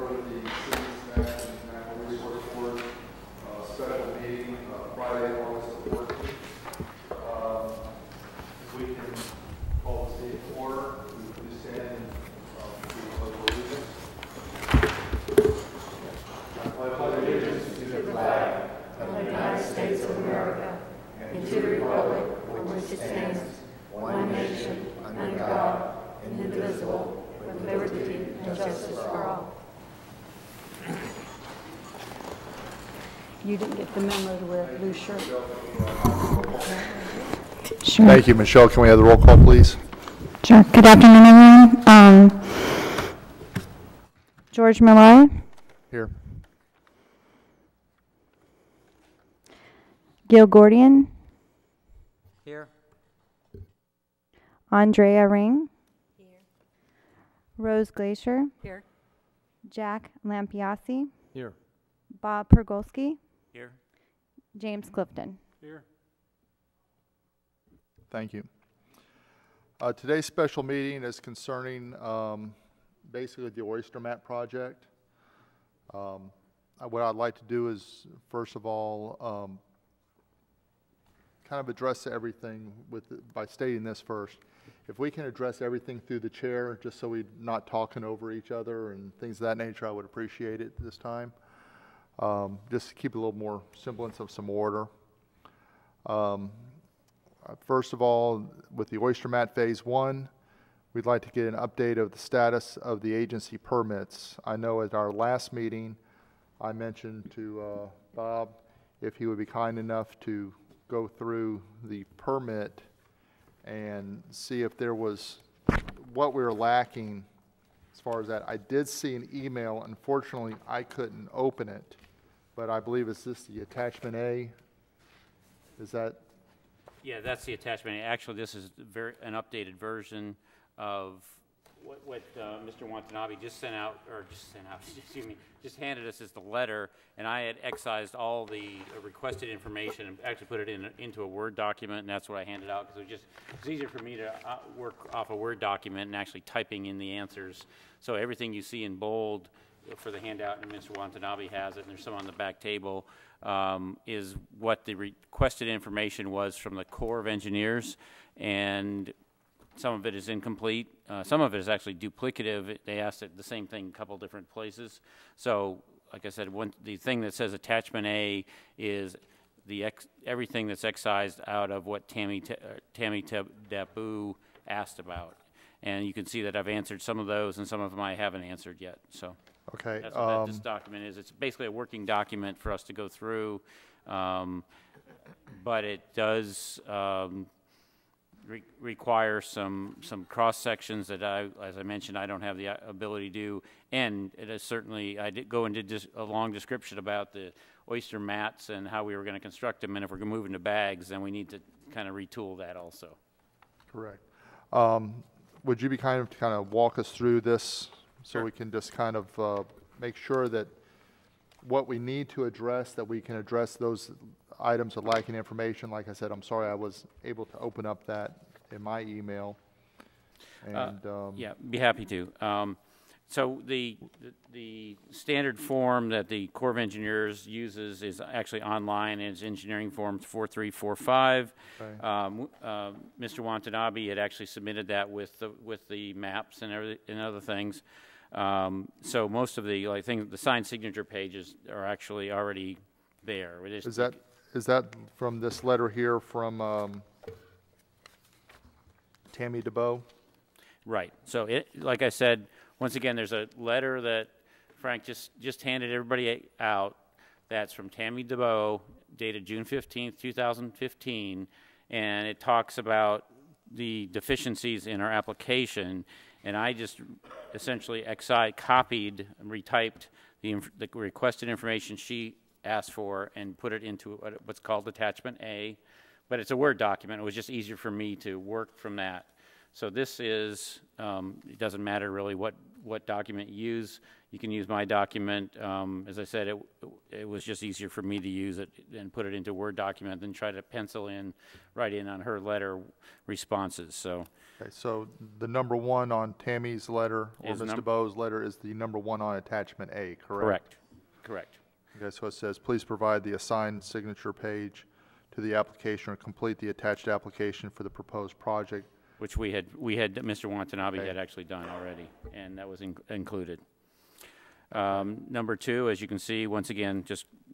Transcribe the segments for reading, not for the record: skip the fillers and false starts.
order the city's National Resource Board special meeting Friday, August 14th. If we can call the state to order, we please stand and do the pledge of allegiance. I pledge allegiance to the flag of the United States of America and to the republic for which it stands, one nation, under God, indivisible, with liberty and justice for all. You didn't get the memo to wear a blue shirt. Sure. Thank you, Michelle. Can we have the roll call, please? Sure. Good afternoon, everyone. George Malloy. Here. Gil Gordian. Here. Andrea Ring. Here. Rose Glacier. Here. Jack Lampiasi. Here. Bob Pergolski. Here. James Clifton. Here. Thank you. Today's special meeting is concerning basically the oyster mat project. What I'd like to do is, first of all, kind of address everything by stating this first. If we can address everything through the chair, just so we're not talking over each other and things of that nature, I would appreciate it this time. Just to keep a little more semblance of some order. First of all, with the oyster mat phase 1, we'd like to get an update of the status of the agency permits. I know at our last meeting, I mentioned to Bob if he would be kind enough to go through the permit and see if there was what we were lacking as far as that. I did see an email. Unfortunately, I couldn't open it, but I believe is this the attachment A? Is that? Yeah, that's the attachment. Actually, this is an updated version of what Mr. Watanabe just sent out, excuse me, just handed us as the letter, and I had excised all the requested information and actually put it into a Word document, and that's what I handed out, because it's easier for me to work off a Word document and actually typing in the answers. So everything you see in bold for the handout, and Mr. Watanabe has it, and there's some on the back table, is what the requested information was from the Corps of Engineers, and some of it is incomplete. Some of it is actually duplicative. They asked it the same thing a couple different places. So, like I said, the thing that says attachment A is everything that's excised out of what Tammy Dabu asked about. And you can see that I've answered some of those, and some of them I haven't answered yet. So, okay, that's what this document is. It's basically a working document for us to go through, but it does require some cross sections that as I mentioned, I don't have the ability to do, and it is certainly, I did go into a long description about the oyster mats and how we were going to construct them, and if we're going to move into bags, then we need to kind of retool that also. Correct. Would you be kind of walk us through this so Sure. we can just kind of make sure that what we need to address, that we can address those items of lacking information? Like I said, I'm sorry I was able to open up that in my email. And yeah, be happy to. So the standard form that the Corps of Engineers uses is actually online, and it's engineering form 4345. Okay. Mr. Watanabe had actually submitted that with the maps and other things. So most of the the signed signature pages are actually already there. Is that from this letter here from Tammy DeBow? Right. So like I said, once again, there's a letter that Frank just handed everybody out. That's from Tammy DeBow, dated June 15th, 2015, and it talks about the deficiencies in our application. And I just essentially copied and retyped the requested information she asked for and put it into what's called attachment A. But it's a Word document. It was just easier for me to work from that. So this is, it doesn't matter really what document you use. You can use my document. As I said, it was just easier for me to use it and put it into a Word document than try to write in on her letter responses. So Okay, so the number 1 on Tammy's letter or Is Mr. Bowe's letter is the number 1 on attachment A, correct? Correct. Okay, so it says, please provide the assigned signature page to the application or complete the attached application for the proposed project. Which Mr. Watanabe Okay. had actually done already, and that was included. Number 2, as you can see, once again,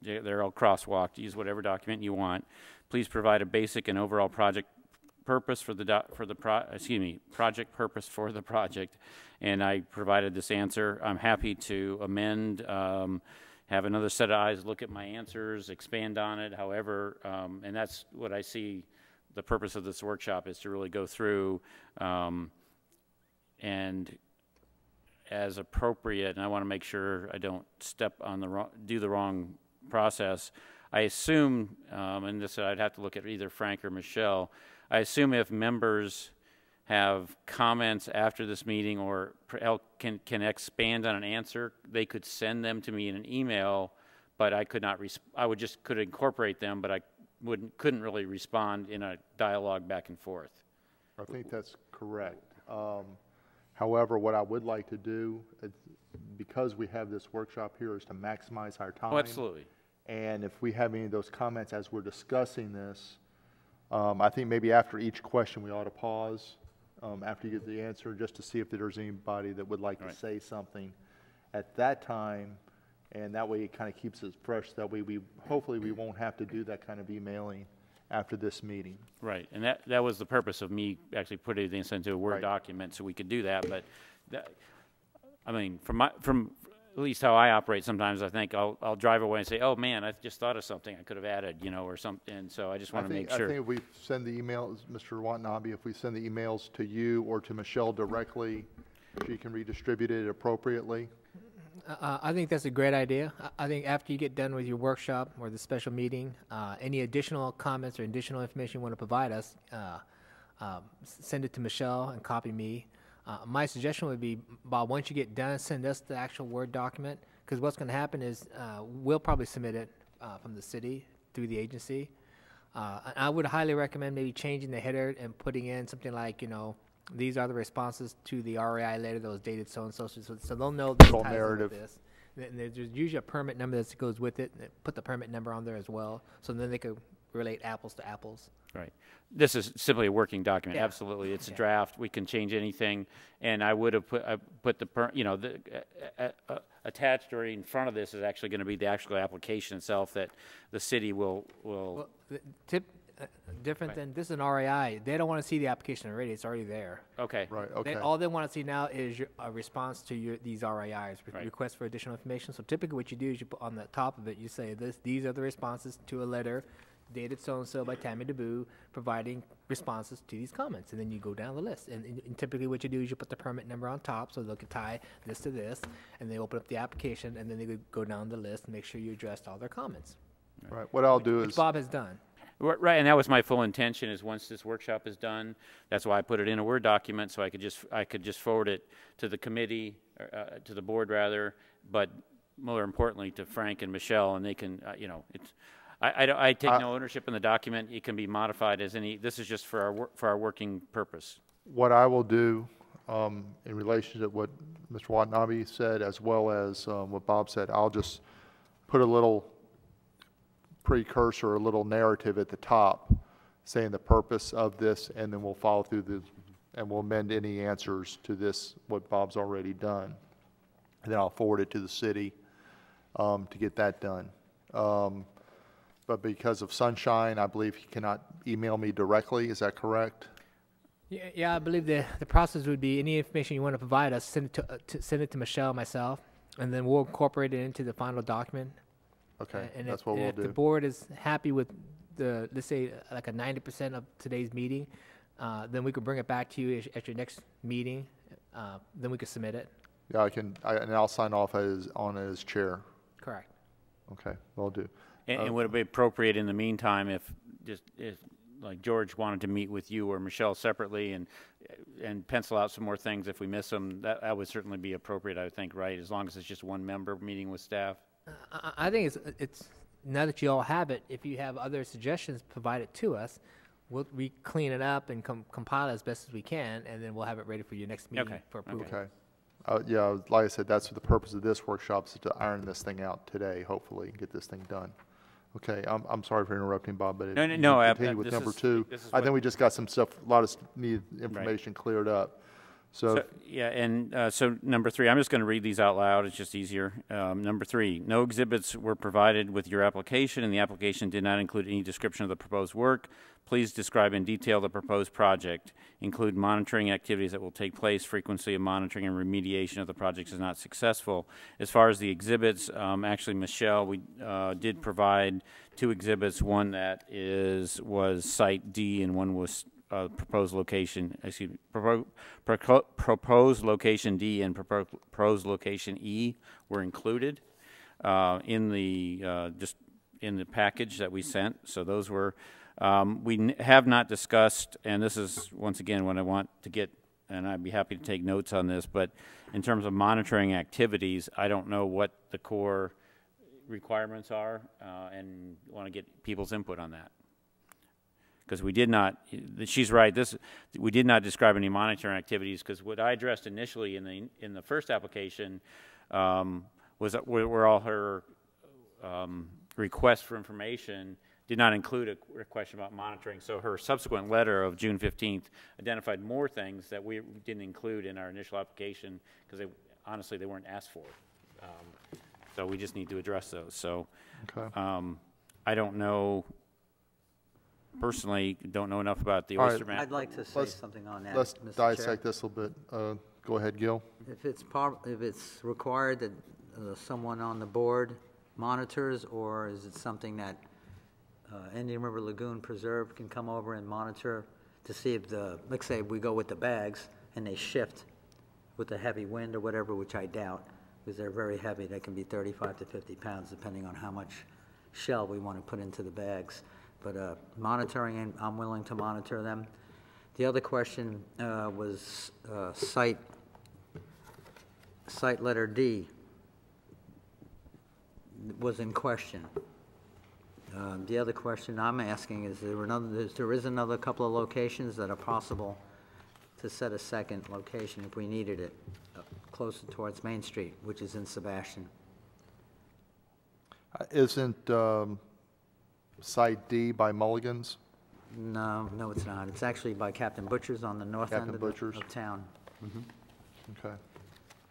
they're all crosswalked. Use whatever document you want. Please provide a basic and overall project purpose for the project purpose for the project. And I provided this answer. I'm happy to amend, have another set of eyes look at my answers, expand on it. However, and that's what I see. The purpose of this workshop is to really go through and as appropriate, and I want to make sure I don't do the wrong process. I assume, and this I'd have to look at either Frank or Michelle, I assume if members have comments after this meeting or can expand on an answer, they could send them to me in an email, but I could not, could incorporate them, but I couldn't really respond in a dialogue back and forth. I think that's correct. However, what I would like to do, because we have this workshop here, is to maximize our time. Oh, absolutely. And if we have any of those comments as we're discussing this, I think maybe after each question we ought to pause after you get the answer, just to see if there's anybody that would like to say something at that time, and that way it kind of keeps it fresh. That way hopefully we won't have to do that kind of emailing after this meeting. Right, and that was the purpose of me actually putting this into a Word document so we could do that. But I mean, from at least how I operate, sometimes I think I'll drive away and say, "Oh man, I just thought of something I could have added," or something. And so I just want to make sure. I think if we send the emails, Mr. Watanabe, if we send the emails to you or to Michelle directly, she can redistribute it appropriately. I think that's a great idea. I think after you get done with your workshop or the special meeting, any additional comments or additional information you want to provide us, send it to Michelle and copy me. My suggestion would be, Bob, once you get done, send us the actual Word document, because what's going to happen is we'll probably submit it from the city through the agency. I would highly recommend maybe changing the header and putting in something like, these are the responses to the RAI letter that was dated so-and-so, so they'll know the narrative. This. And there's usually a permit number that goes with it. Put the permit number on there as well, so then they could relate apples to apples. Right. This is simply a working document. Yeah. Absolutely, it's a draft. We can change anything, and I would have put the attached or in front of this is actually going to be the actual application itself that the city will. Well, the different than this is an RAI. They don't want to see the application already. It's already there. Okay. Right, okay. All they want to see now is a response to these RAIs, requests for additional information. So typically what you do is you put on the top of it, you say these are the responses to a letter dated so-and-so by Tammy DeBoo, providing responses to these comments. And then you go down the list. And typically what you do is you put the permit number on top, so they'll tie this to this, and they open up the application, and then they go down the list and make sure you addressed all their comments. Right, what I'll do Which is... Bob has done. Right, and that was my full intention. Is once this workshop is done, that's why I put it in a Word document, so I could just forward it to the committee, to the board rather, but more importantly to Frank and Michelle, and they can, it's. I take no ownership in the document. It can be modified as any. This is just for our working purpose. What I will do in relation to what Mr. Watanabe said, as well as what Bob said, I'll just put a little precursor, a little narrative at the top saying the purpose of this, and then we'll follow through and we'll amend any answers to this, what Bob's already done. And then I'll forward it to the city to get that done. But because of Sunshine, I believe he cannot email me directly. Is that correct? Yeah, I believe the process would be any information you want to provide us, send it to Michelle, myself, and then we'll incorporate it into the final document. Okay, And that's if, what and we'll if do. the board is happy with let's say like a 90% of today's meeting, then we could bring it back to you at your next meeting. Then we could submit it. Yeah, and I'll sign off on it as chair. Correct. Okay, will do. And would it be appropriate in the meantime if like George wanted to meet with you or Michelle separately and pencil out some more things if we miss them? That would certainly be appropriate, I would think, right? As long as it's just one member meeting with staff. I think it's now that you all have it. If you have other suggestions, provide it to us. we'll clean it up and compile it as best as we can, and then we'll have it ready for your next meeting Okay, for approval. Okay. Yeah, like I said, that's the purpose of this workshop, is to iron this thing out today, hopefully, and get this thing done. Okay, I'm sorry for interrupting, Bob, but No, you no, can no, continue with this number is- two. this is I what- think we just got some stuff, a lot of needed information cleared up. So, So, yeah, and so number 3, I'm just going to read these out loud. It's just easier. Number 3, no exhibits were provided with your application, and the application did not include any description of the proposed work. Please describe in detail the proposed project. Include monitoring activities that will take place. Frequency of monitoring and remediation of the projects is not successful. As far as the exhibits, actually, Michelle, we did provide 2 exhibits. One that was Site D, and one was proposed location, proposed location D and proposed location E were included in the package that we sent. So those were, we have not discussed, and this is once again what I want to get, and I'd be happy to take notes on this, but in terms of monitoring activities, I don't know what the core requirements are, and want to get people's input on that. Because we did not, she's right, we did not describe any monitoring activities, because what I addressed initially in the first application were all her requests for information did not include a question about monitoring. So her subsequent letter of June 15th identified more things that we didn't include in our initial application, because honestly they weren't asked for. So we just need to address those. So okay. I don't know. Personally, don't know enough about the All right. oyster mat. I'd like to say something on that, Let's Mr. Chair. dissect this a little bit. Go ahead, Gil. If it's required that someone on the board monitors, or is it something that Indian River Lagoon Preserve can come over and monitor to see if let's say we go with the bags and they shift with a heavy wind or whatever, which I doubt, because they're very heavy. They can be 35 to 50 pounds, depending on how much shell we want to put into the bags. But monitoring, and I'm willing to monitor them. The other question was site letter D was in question. The other question I'm asking is there is another couple of locations that are possible to set a second location if we needed it, closer towards Main Street, which is in Sebastian. Isn't Site D by Mulligan's? No, it's not. It's actually by Captain Butcher's on the north end of town. Okay.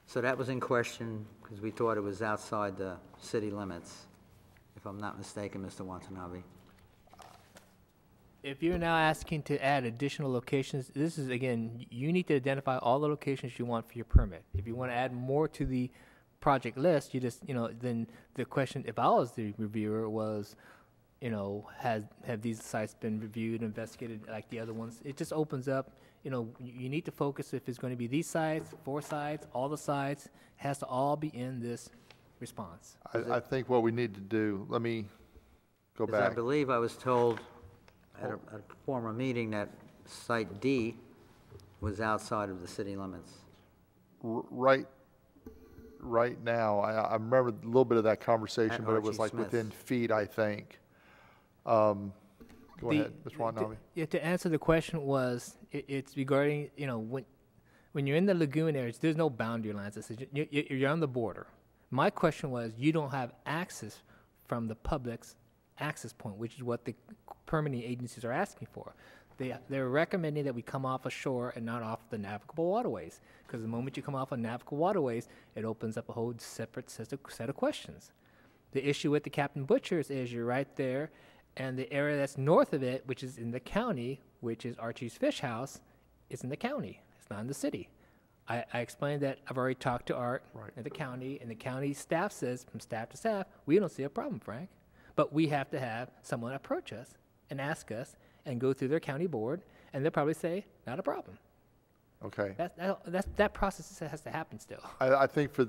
So that was in question because we thought it was outside the city limits, if I'm not mistaken, Mr. Watanabe. If you're now asking to add additional locations, this is, again, you need to identify all the locations you want for your permit. If you want to add more to the project list, you just, then the question, if I was the reviewer, was, have these sites been reviewed, investigated like the other ones? It just opens up, you need to focus if it's going to be these sites, 4 sites, all the sites, has to all be in this response. I think what we need to do, let me go Because I back. believe I was told at a former meeting that Site D was outside of the city limits. Right now, I remember a little bit of that conversation, At but it was Archie like Smith. within feet, I think. Go ahead, Mr. Watanabe. To answer the question was, it's regarding, when you're in the lagoon areas, there's no boundary lines. It says you're on the border. My question was, you don't have access from the public's access point, which is what the permitting agencies are asking for. They're recommending that we come off ashore and not off the navigable waterways, because the moment you come off of navigable waterways, it opens up a whole separate set of questions. The issue with the Captain Butcher's is you're right there, and the area that's north of it, which is in the county, which is Archie's Fish House, is in the county. It's not in the city. I explained that I've already talked to Art at the county, and the county staff says, from staff to staff, we don't see a problem, Frank. But we have to have someone approach us and ask us and go through their county board, and they'll probably say, not a problem. Okay. That process has to happen still. I think would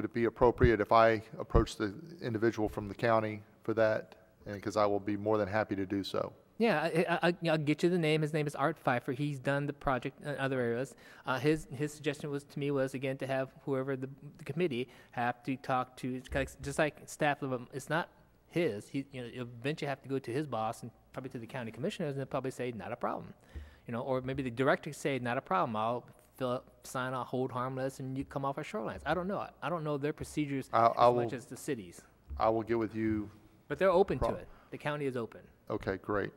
it be appropriate if I approach the individual from the county for that? Because I will be more than happy to do so. Yeah, I'll get you the name. His name is Art Pfeiffer. He's done the project in other areas. His suggestion to me was, again, to have whoever the committee have to talk to, just like staff level. It's not his, you'll eventually have to go to his boss and probably to the county commissioners, and they'll probably say, not a problem. Or maybe the director say, not a problem, I'll fill up, sign a hold harmless, and you come off our shorelines. I don't know. I don't know their procedures as much as the cities. I will get with you. But they're open to it. The county is open. Okay, great.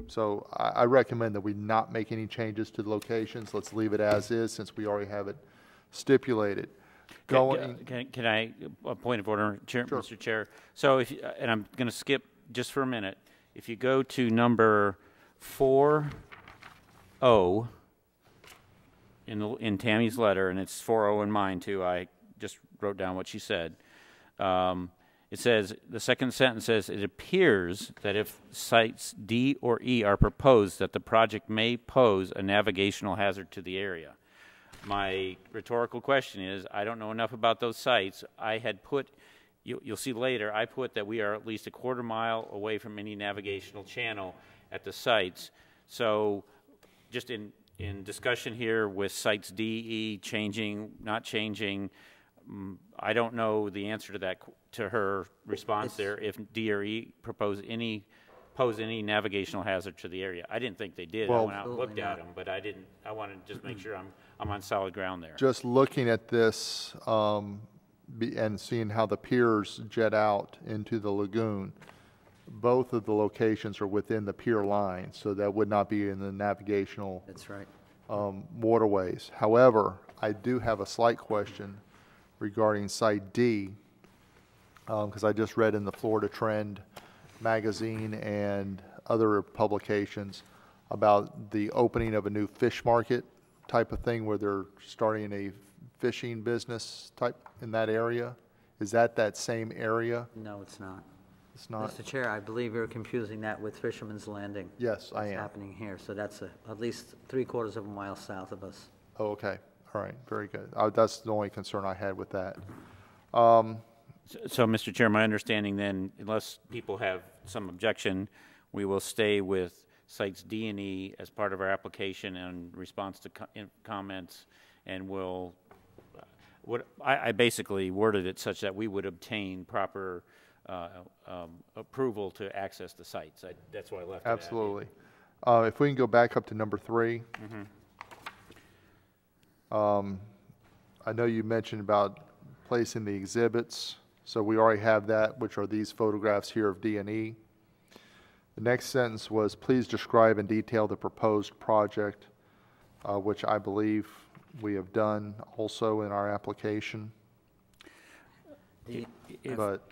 So I recommend that we not make any changes to the locations. Let's leave it as is since we already have it stipulated. Can I, a point of order, Chair, Sure. Mr. Chair? So if, and I'm going to skip just for a minute. If you go to number 4O in Tammy's letter, and it's 4O in mine too, I just wrote down what she said. It says, the second sentence says, it appears that if sites D or E are proposed, that the project may pose a navigational hazard to the area. My rhetorical question is, I don't know enough about those sites. I had put, you'll see later, I put that we are at least a quarter mile away from any navigational channel at the sites. So just in discussion here with sites D, E, changing, not changing, I don't know the answer to that, to her response there, if D or E pose any navigational hazard to the area. I didn't think they did. Well, I went out and looked at them, but I didn't. I wanted to just make sure I'm on solid ground there. Just looking at this and seeing how the piers jet out into the lagoon, both of the locations are within the pier line, so that would not be in the navigational That's right. waterways. However, I do have a slight question regarding Site D, because I just read in the Florida Trend magazine and other publications about the opening of a new fish market type of thing where they're starting a fishing business type in that area. Is that same area? No, it's not. It's not? Mr. Chair, I believe you're confusing that with Fisherman's Landing. Yes, I It's am. happening here, so that's at least 3/4 of a mile south of us. Oh, okay. All right. Very good. That's the only concern I had with that. So, Mr. Chair, my understanding then, unless people have some objection, we will stay with sites D and E as part of our application in response to comments, and we'll. I basically worded it such that we would obtain proper approval to access the sites. That's why I left it at. Absolutely. If we can go back up to number 3. I know you mentioned about placing the exhibits, so we already have that, which are these photographs here of D and E. The next sentence was, please describe in detail the proposed project, which I believe we have done also in our application. But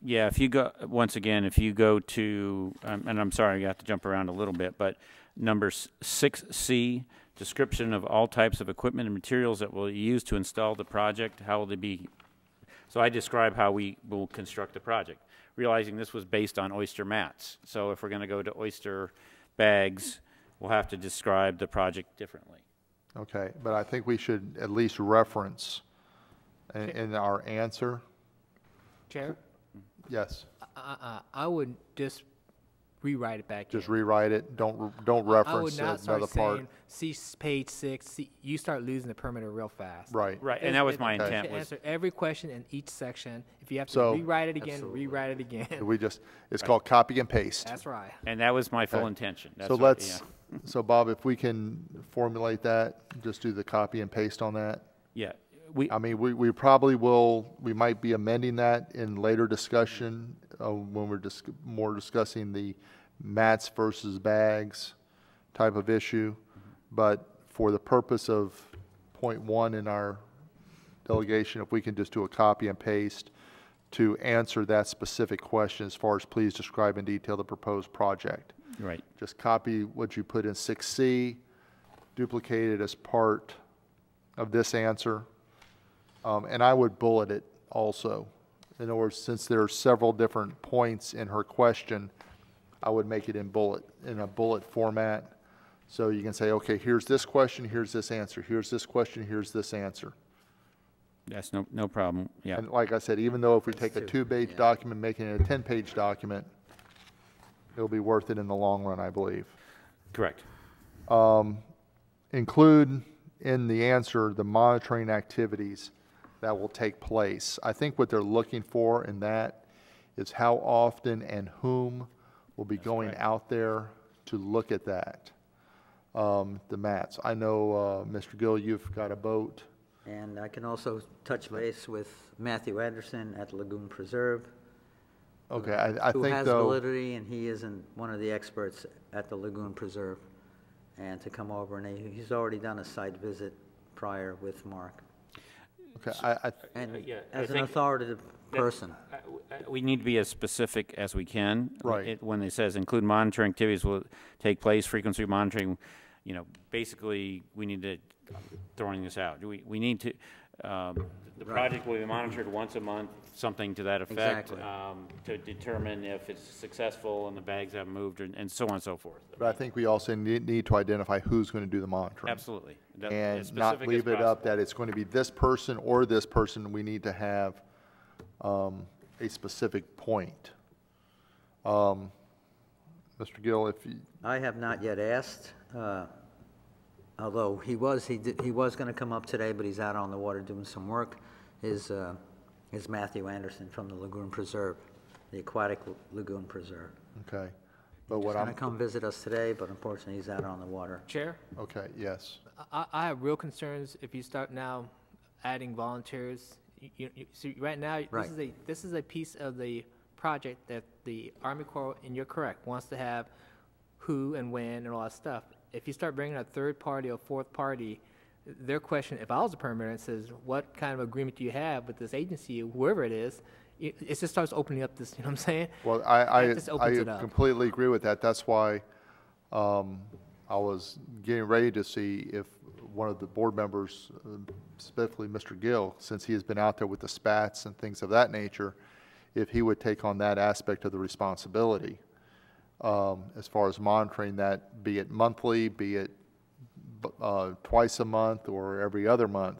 Yeah, if you go, once again, if you go to, and I'm sorry, I got to jump around a little bit, but number 6C, description of all types of equipment and materials that will be used to install the project, how will they be, so I describe how we will construct the project, realizing this was based on oyster mats. So if we're going to go to oyster bags, we'll have to describe the project differently. okay, but I think we should at least reference in our answer. Chair, Yes, I would just rewrite it back. just in. rewrite it. Don't I reference would not another start part. saying, see page 6. See, you start losing the perimeter real fast. Right. Right, and that was my You intent should was, answer every question in each section. If you have to So- rewrite it again, Absolutely. rewrite it again. We just, it's called copy and paste. That's right. and that was my full Okay. intention. That's So what- let's, yeah. so Bob, if we can formulate that, just do the copy and paste on that. Yeah, we, I mean, we probably will, we might be amending that in later discussion when we're more discussing the mats versus bags type of issue. But for the purpose of point 1 in our delegation, if we can just do a copy and paste to answer that specific question as far as please describe in detail the proposed project. right. Just copy what you put in 6C, duplicate it as part of this answer, and I would bullet it also. In other words, since there are several different points in her question, I would make it in a bullet format. So you can say, okay, here's this question, here's this answer, here's this question, here's this answer. That's no problem, yeah. And like I said, even though if we take a 2-page document, making it a 10-page document, it'll be worth it in the long run, I believe. Correct. Include in the answer the monitoring activities that will take place. I think what they're looking for in that is how often and whom will be going correct. out there to look at that, the mats. I know, Mr. Gill, you've got a boat. And I can also touch base with Matthew Anderson at Lagoon Preserve. Okay, I Who think has though, validity, and he isn't one of the experts at the Lagoon Preserve. And to come over, and he's already done a site visit prior with Mark. okay, And yeah, I as an think authoritative person. We need to be as specific as we can. Right. When it says include monitoring activities will take place, frequency of monitoring, you know, basically, we need to, throwing this out, we need to, the project will be monitored once a month, something to that effect. Exactly. To determine if it's successful and the bags have moved, and so on and so forth. but I think we also need to identify who's going to do the monitoring. Absolutely. As And specific not as leave it up possible. that it's going to be this person or this person. We need to have a specific point. Mr. Gill, if you, I have not yet asked, although he was going to come up today, but he's out on the water doing some work, is Matthew Anderson from the Lagoon Preserve, the Aquatic Lagoon Preserve. okay. But He's what going I'm, to come visit us today, but unfortunately, he's out on the water. Chair, okay, yes. I have real concerns if you start now adding volunteers. See, right now, Right. this is a piece of the project that the Army Corps, and you're correct, wants to have who and when and all that stuff. If you start bringing a third party or fourth party, their question, if I was a permitter, says, what kind of agreement do you have with this agency, whoever it is, it just starts opening up this, you know what I'm saying? Well, That just opens it I up. completely agree with that. That's why I was getting ready to see if one of the board members, specifically Mr. Gill, since he has been out there with the spats and things of that nature, if he would take on that aspect of the responsibility as far as monitoring that, be it monthly, be it twice a month or every other month.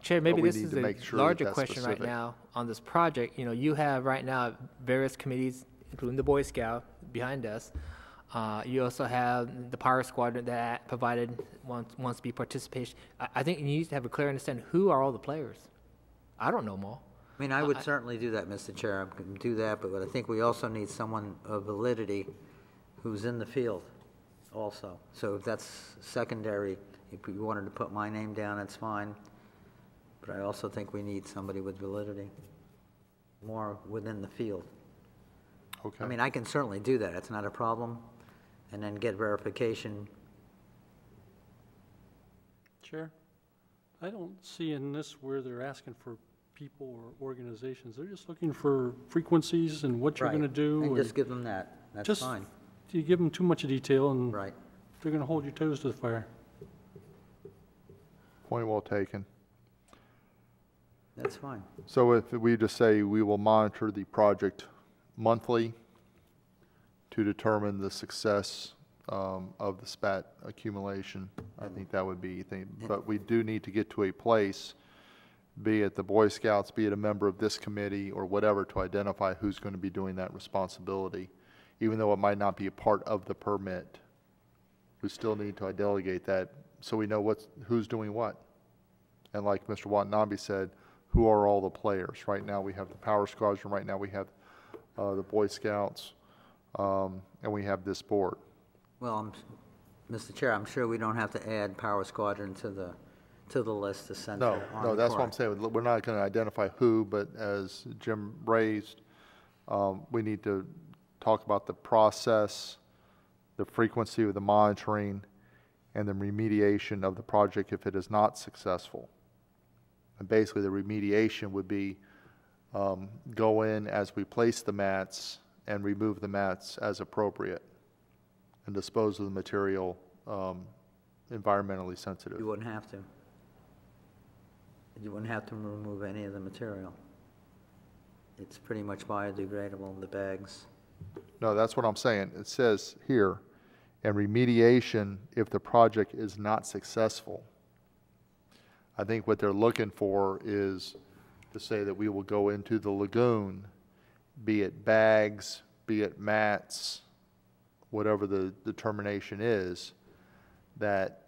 Chair, maybe we this need is to a make sure that larger that's question right specific. now on this project. You know, you have right now various committees, including the Boy Scout behind us. You also have the Power Squadron that provided wants to be participation. I think you need to have a clear understanding who are all the players. I don't know them all. I mean, I would certainly do that, Mr. Chair, I can do that, but I think we also need someone of validity who's in the field also. So if that's secondary, if you wanted to put my name down, that's fine. But I also think we need somebody with validity, more within the field. Okay. I mean, I can certainly do that, it's not a problem, and then get verification. Chair, I don't see in this where they're asking for people or organizations. They're just looking for frequencies and what you're Right. going to do. And just give them that, that's just- fine, You give them too much detail, and right. they're going to hold your toes to the fire. Point well taken. That's fine. So if we just say we will monitor the project monthly to determine the success of the spat accumulation, I think that would be, but we do need to get to a place, be it the Boy Scouts, be it a member of this committee or whatever, to identify who's going to be doing that responsibility. Even though it might not be a part of the permit, we still need to delegate that so we know who's doing what. And like Mr. Watanabe said, who are all the players? Right now we have the Power Squadron, right now we have the Boy Scouts, and we have this board. Well, Mr. Chair, I'm sure we don't have to add Power Squadron to the list to send to No, Army no, that's what Corps. I'm saying. We're not going to identify who, but as Jim raised, we need to talk about the process, the frequency of the monitoring, and the remediation of the project if it is not successful. And basically, the remediation would be go in as we place the mats and remove the mats as appropriate and dispose of the material environmentally sensitive. You wouldn't have to. You wouldn't have to remove any of the material. It's pretty much biodegradable, the bags. No, that's what I'm saying. It says here, and remediation if the project is not successful. I think what they're looking for is to say that we will go into the lagoon, be it bags, be it mats, whatever the determination is, that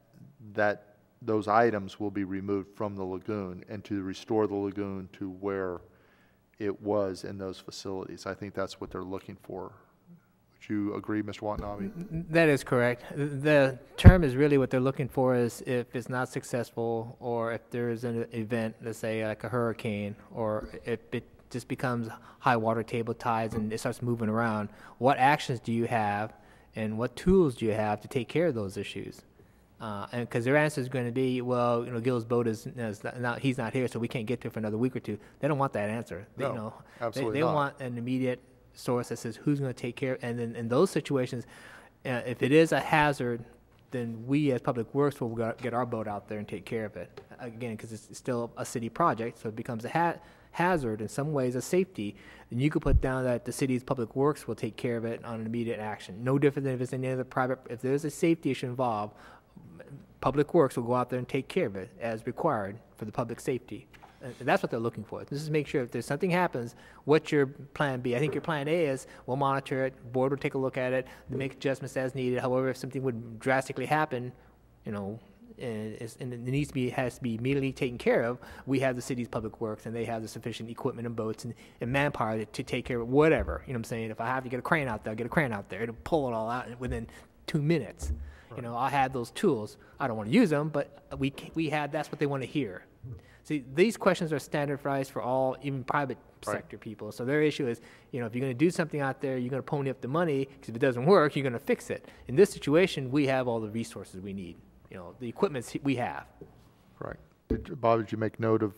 those items will be removed from the lagoon and to restore the lagoon to where it was in those facilities. I think that's what they're looking for. Would you agree, Mr. Watanabe? That is correct. The term is really what they're looking for is if it's not successful, or if there is an event, let's say like a hurricane, or if it just becomes high water table tides and it starts moving around, what actions do you have and what tools do you have to take care of those issues? And because their answer is going to be, well, Gil's boat he's not here, so we can't get to it for another week or two. They don't want that answer. No, absolutely they not. want an immediate source that says who's going to take care. And then in those situations, if it is a hazard, then we as Public Works will get our boat out there and take care of it. Again, because it's still a city project, so it becomes a hazard in some ways, a safety. And you could put down that the city's Public Works will take care of it on an immediate action. No different than if it's any other private. If there's a safety issue involved, Public Works will go out there and take care of it as required for the public safety. And that's what they're looking for. This is make sure if there's something happens, what's your plan B? I think your plan A is we'll monitor it, board will take a look at it, make adjustments as needed. However, if something would drastically happen, and it has to be immediately taken care of, we have the city's Public Works, and they have the sufficient equipment and boats and manpower to take care of whatever. You know what I'm saying? If I have to get a crane out there, I'll get a crane out there. It'll pull it all out within 2 minutes. Right. I have those tools. I don't want to use them, but that's what they want to hear. See, these questions are standardized for all, even private sector people. So their issue is, if you're going to do something out there, you're going to pony up the money, because if it doesn't work, you're going to fix it. In this situation, we have all the resources we need. The equipment we have. Right. Bob, did you make note of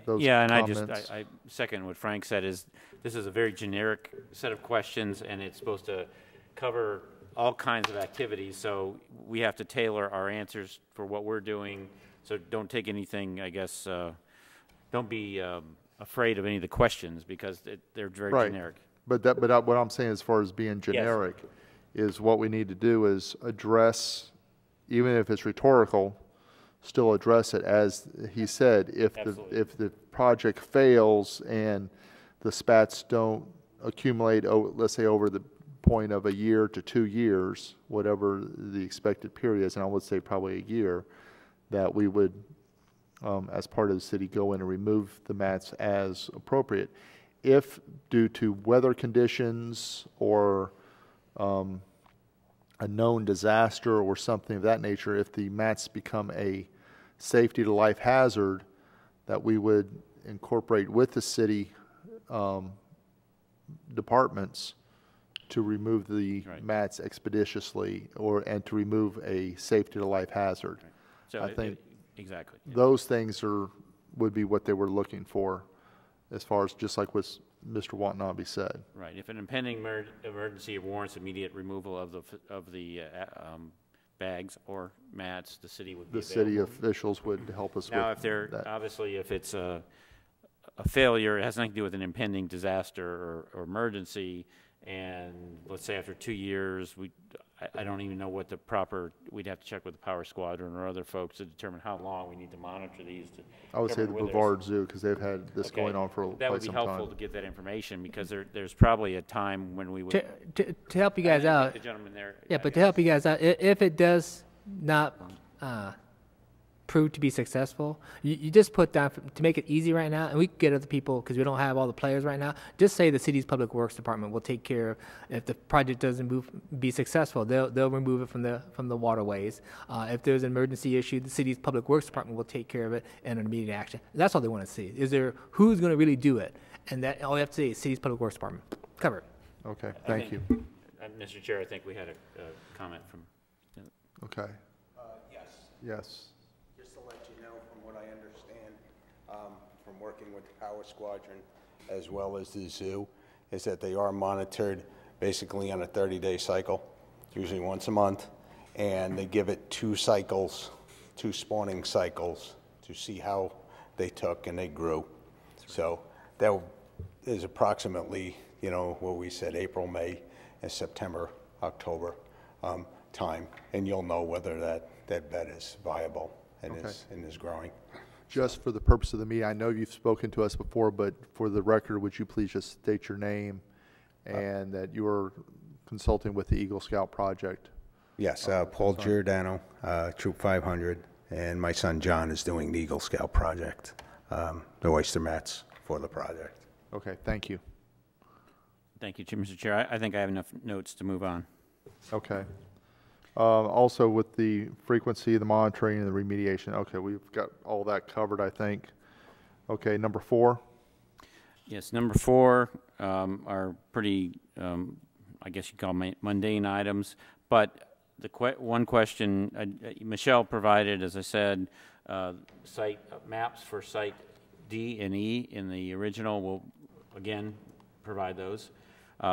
those and comments? I second what Frank said. This is a very generic set of questions, and it's supposed to cover all kinds of activities, so we have to tailor our answers for what we're doing. So don't take anything, I guess, don't be afraid of any of the questions, because they're very generic. But what I'm saying as far as being generic is what we need to do is address, even if it's rhetorical, still address it. As he said, if the project fails and the spats don't accumulate, let's say over the point of a year to 2 years, whatever the expected period is, and I would say probably a year, that we would, as part of the city, go in and remove the mats as appropriate. If due to weather conditions or a known disaster or something of that nature, if the mats become a safety to life hazard, that we would incorporate with the city departments to remove the mats expeditiously, and to remove a safety to life hazard. Right. So I think exactly those things would be what they were looking for, as far as just like what Mr. Watanabe said. Right. If an impending emergency warrants immediate removal of the bags or mats, the city would be available. City officials would help us now, with if they're that. Obviously, if it's a failure, it has nothing to do with an impending disaster or emergency. And let's say after 2 years, I don't even know what the proper, we'd have to check with the Power Squadron or other folks to determine how long we need to monitor these. I would say the Brevard Zoo, because they've had this going on for quite some time. That would be helpful to get that information, because there's probably a time when we would. To help you guys out. The gentleman there. But to help you guys out, if it does not prove to be successful, you just put down, to make it easy right now, and we can get other people because we don't have all the players right now, just say the city's Public Works Department will take care of, if the project doesn't be successful, they'll remove it from the waterways. If there's an emergency issue, the city's Public Works Department will take care of it and an immediate action. That's all they want to see. Is there, who's going to really do it? And that all you have to say is city's Public Works Department. Covered. Okay, thank you. Mr. Chair, I think we had a comment from. Okay. Yes. Yes. Just to let you know, from what I understand, from working with the Power Squadron as well as the zoo, is that they are monitored basically on a 30-day cycle, usually once a month, and they give it 2 cycles, 2 spawning cycles, to see how they took and they grew. So that is approximately, what we said, April, May, and September, October time, and you'll know whether that bed is viable and is growing. Just for the purpose of the meeting, I know you've spoken to us before, but for the record, would you please just state your name and that you are consulting with the Eagle Scout project? Yes, Paul Giordano, Troop 500, and my son John is doing the Eagle Scout project, the oyster mats for the project. Okay, thank you. Thank you, Mr. Chair. I think I have enough notes to move on. Okay. Also with the frequency, the monitoring, and the remediation, okay, we've got all that covered, I think. Okay, number 4. Yes, number 4 are pretty, I guess you call mundane items, but the one question Michelle provided, as I said, site maps for site D and E in the original. We'll again provide those.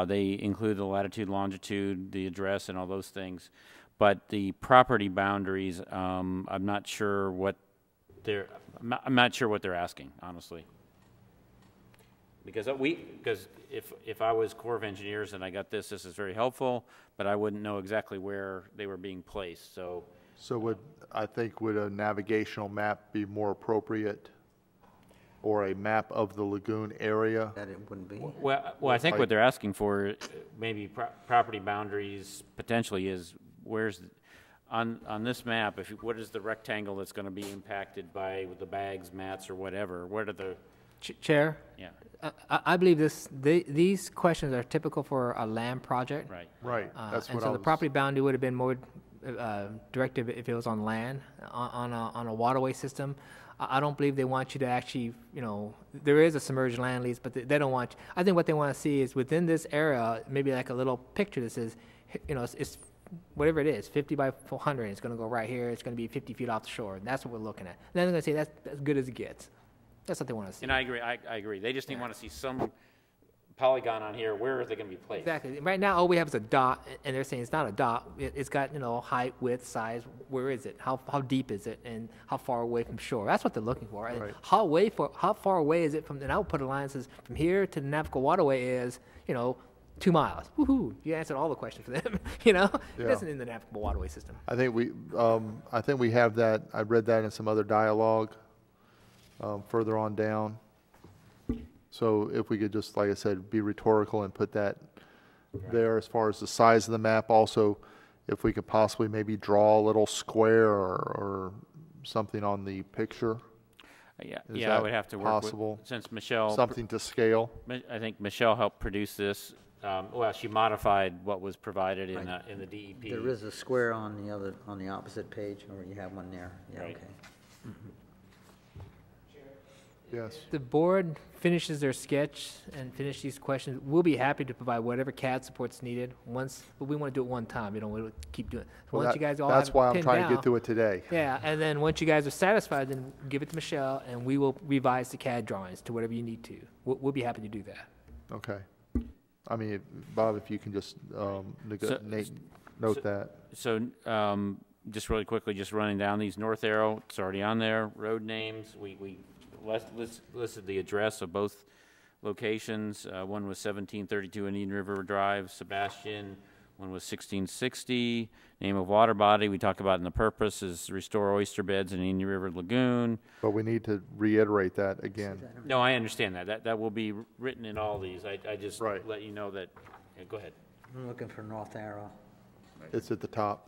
They include the latitude, longitude, the address, and all those things. But the property boundaries, I'm not sure what they're asking, honestly. Because if I was Corps of Engineers and I got this is very helpful, but I wouldn't know exactly where they were being placed. So would a navigational map be more appropriate, or a map of the lagoon area? That it wouldn't be. Well, I think what they're asking for, maybe property boundaries potentially is where's on this map. What is the rectangle that's going to be impacted by the bags, mats, or whatever? What are the Chair? Yeah. I believe these questions are typical for a land project. Right. Right, that's And what so I the was. property boundary would have been more directive if it was on land. On a waterway system, I don't believe they want you to actually, there is a submerged land lease, but they don't want, I think what they want to see is within this area, maybe like a little picture that says, it's whatever it is, 50 by 400, it's going to go right here, it's going to be 50 feet off the shore. And that's what we're looking at. And then they're going to say that's as good as it gets. That's what they want to see. And I agree. I agree. They just want to see some polygon on here. Where are they going to be placed? Exactly. Right now, all we have is a dot, and they're saying it's not a dot. It's got, height, width, size. Where is it? How deep is it? And how far away from shore? That's what they're looking for. And Right. how far away is it from? And I would put a line that says from here to the navigable waterway is 2 miles. Woohoo! You answered all the questions for them. It isn't in the navigable waterway system. I think we have that. I read that in some other dialogue further on down. So if we could just, like I said, be rhetorical and put that there as far as the size of the map. Also, if we could possibly maybe draw a little square or something on the picture. Yeah, Is I that would have to work possible? with, since Michelle. Something to scale. I think Michelle helped produce this. Well, she modified what was provided in the DEP. There is a square on the opposite page, or you have one there. Yeah, Right. okay. Yes. The board finishes their sketch and finish these questions. We'll be happy to provide whatever CAD support's needed but we want to do it one time. We don't want to keep doing it. So Well, once you guys all that's have why it I'm pinned trying to down, get through it today. Yeah, and then once you guys are satisfied, then give it to Michelle, and we will revise the CAD drawings to whatever you need to. We'll be happy to do that. Okay. I mean, Bob, if you can just note that. So just really quickly, just running down these north arrow, it's already on there. Road names, we listed the address of both locations. One was 1732 Indian River Drive, Sebastian. One was 1660. Name of water body we talked about in the purpose is restore oyster beds in Indian River Lagoon. But we need to reiterate that again. No, I understand that. That will be written in all these. I just Right. let you know that. Yeah, go ahead. I'm looking for North Arrow. It's at the top.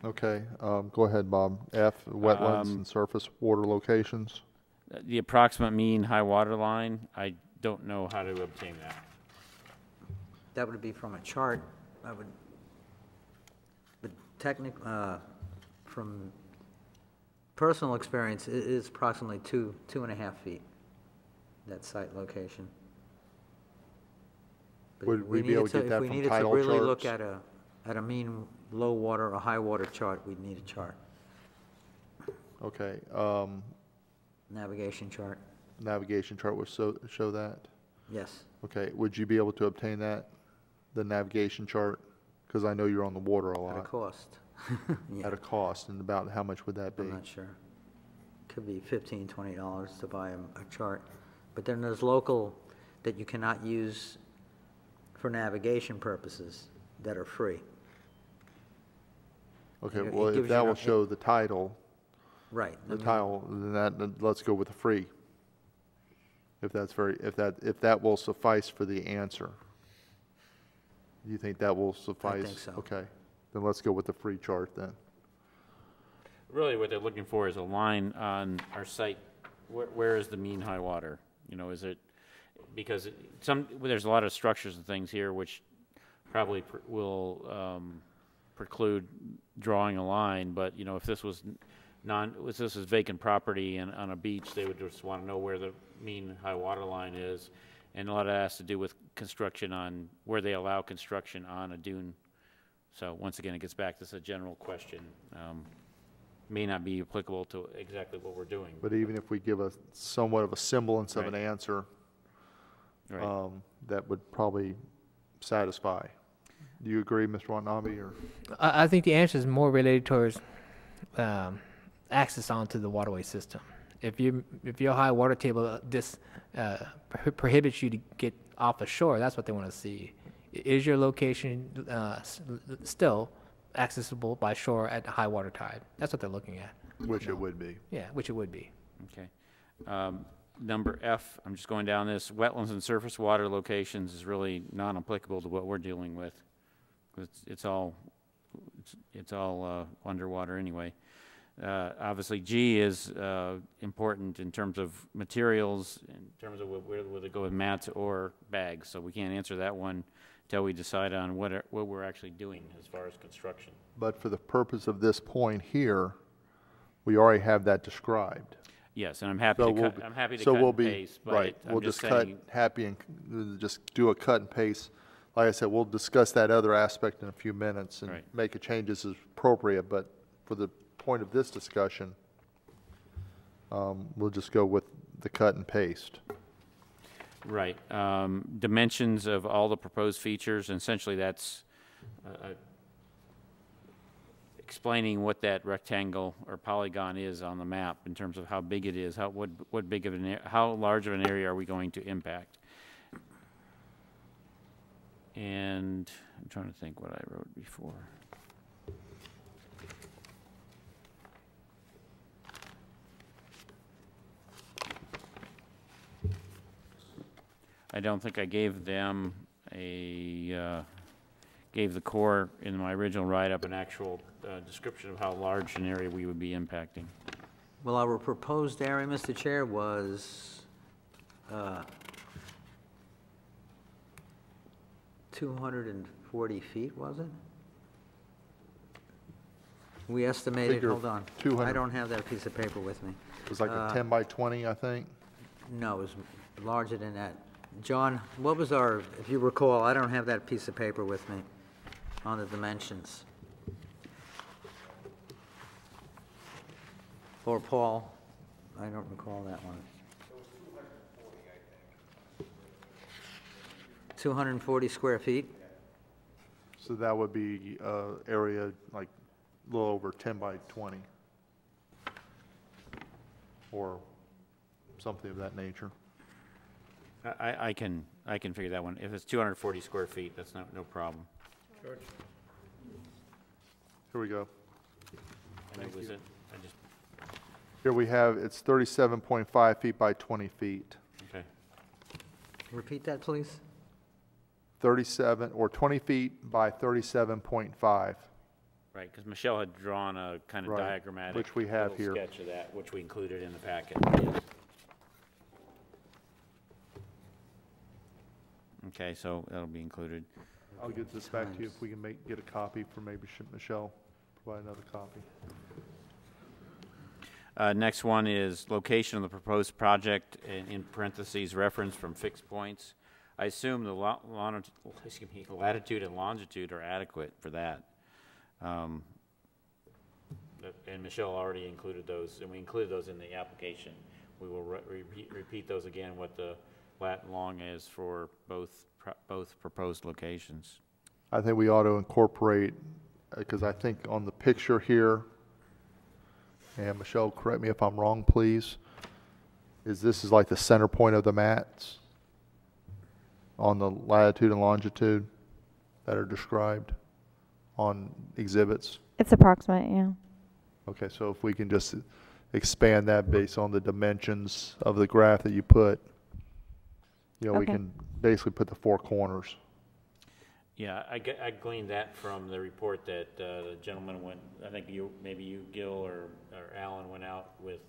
Okay, go ahead, Bob. F, wetlands and surface water locations. The approximate mean high water line, I don't know how to obtain that. That would be from a chart. But from personal experience, it is approximately 2.5 feet, that site location. But Would we be able to get that from title If we needed to really look charts? at a mean low water or high water chart, we'd need a chart, Okay, navigation chart. navigation chart would show that. Yes, Okay, would you be able to obtain that, the navigation chart? Because I know you're on the water a at a lot. cost. Yeah, At a cost, and about how much would that be? I'm not sure. Could be $15, $20 to buy a chart. But then there's local that you cannot use for navigation purposes that are free. Okay, It well, gives if you that will enough- show the title, Right. I mean, then let's go with the free. If that will suffice for the answer. Do you think that will suffice? think so. Okay, then let's go with the free chart then. Really, what they're looking for is a line on our site where is the mean high water? You know, is it, because there's a lot of structures and things here which probably will preclude drawing a line, but, you know, if this was if this is vacant property and on a beach, they would just want to know where the mean high water line is. And a lot of that has to do with construction on where they allow construction on a dune. So once again, it gets back to this a general question. May not be applicable to exactly what we're doing. But even if we give a somewhat of a semblance of an Right. answer, Right. that would probably satisfy. Do you agree, Mr. Watanabe, or? I think the answer is more related towards access onto the waterway system. If your high water table prohibits you to get off the shore, that's what they want to see. Is your location still accessible by shore at high water tide? That's what they're looking at. Which it would be. Yeah, which it would be. Okay. Number F, I'm just going down this. Wetlands and surface water locations is really non-applicable to what we're dealing with. It's all underwater anyway. Obviously, G is important in terms of materials, in terms of whether they go with mats or bags. So we can't answer that one until we decide on what we're actually doing as far as construction. But for the purpose of this point here, we already have that described. Yes, and I'm happy So to we'll cut. be- I'm happy to so cut we'll and be- paste. But Right, I'm we'll just cut, saying, just do a cut and paste. Like I said, we'll discuss that other aspect in a few minutes and Right. make a changes as appropriate, but for the point of this discussion, we'll just go with the cut and paste. Right. Dimensions of all the proposed features, and essentially that's explaining what that rectangle or polygon is on the map in terms of how big it is, how large of an area are we going to impact. And I'm trying to think what I wrote before. I don't think I gave them gave the Corps in my original write-up an actual description of how large an area we would be impacting. Well, our proposed area, Mr. Chair, was 240 feet, was it? We estimated, Figure hold on. 200. I don't have that piece of paper with me. It was like a 10 by 20, I think. No, it was larger than that. John, what was our, if you recall, I don't have that piece of paper with me on the dimensions. Or Paul, I don't recall that one. 240 square feet? So that would be area like a little over 10 by 20. Or something of that nature. I can figure that one. If it's 240 square feet, that's no problem. Here we go. And it was it. I just, Here we have, it's 37.5 feet by 20 feet. okay. Repeat that, please. 37, or 20 feet by 37.5. Right, because Michelle had drawn a kind of Right, diagrammatic which we have little here. sketch of that, which we included in the packet. Yes. Okay, so that'll be included. I'll get this back to you if we can get a copy for maybe Michelle, provide another copy. Next one is location of the proposed project, in parentheses, reference from fixed points. I assume the latitude and longitude are adequate for that. And Michelle already included those, and we included those in the application. We will repeat those again, what the lat and long is for both proposed locations. I think we ought to incorporate, because I think on the picture here, and Michelle, correct me if I'm wrong, please, this is like the center point of the mats on the latitude and longitude that are described on exhibits. It's approximate, yeah. Okay, so if we can just expand that based on the dimensions of the graph that you put, we Okay. can basically put the four corners. Yeah, I gleaned that from the report that the gentleman went, I think maybe you, Gil, or Alan went out with,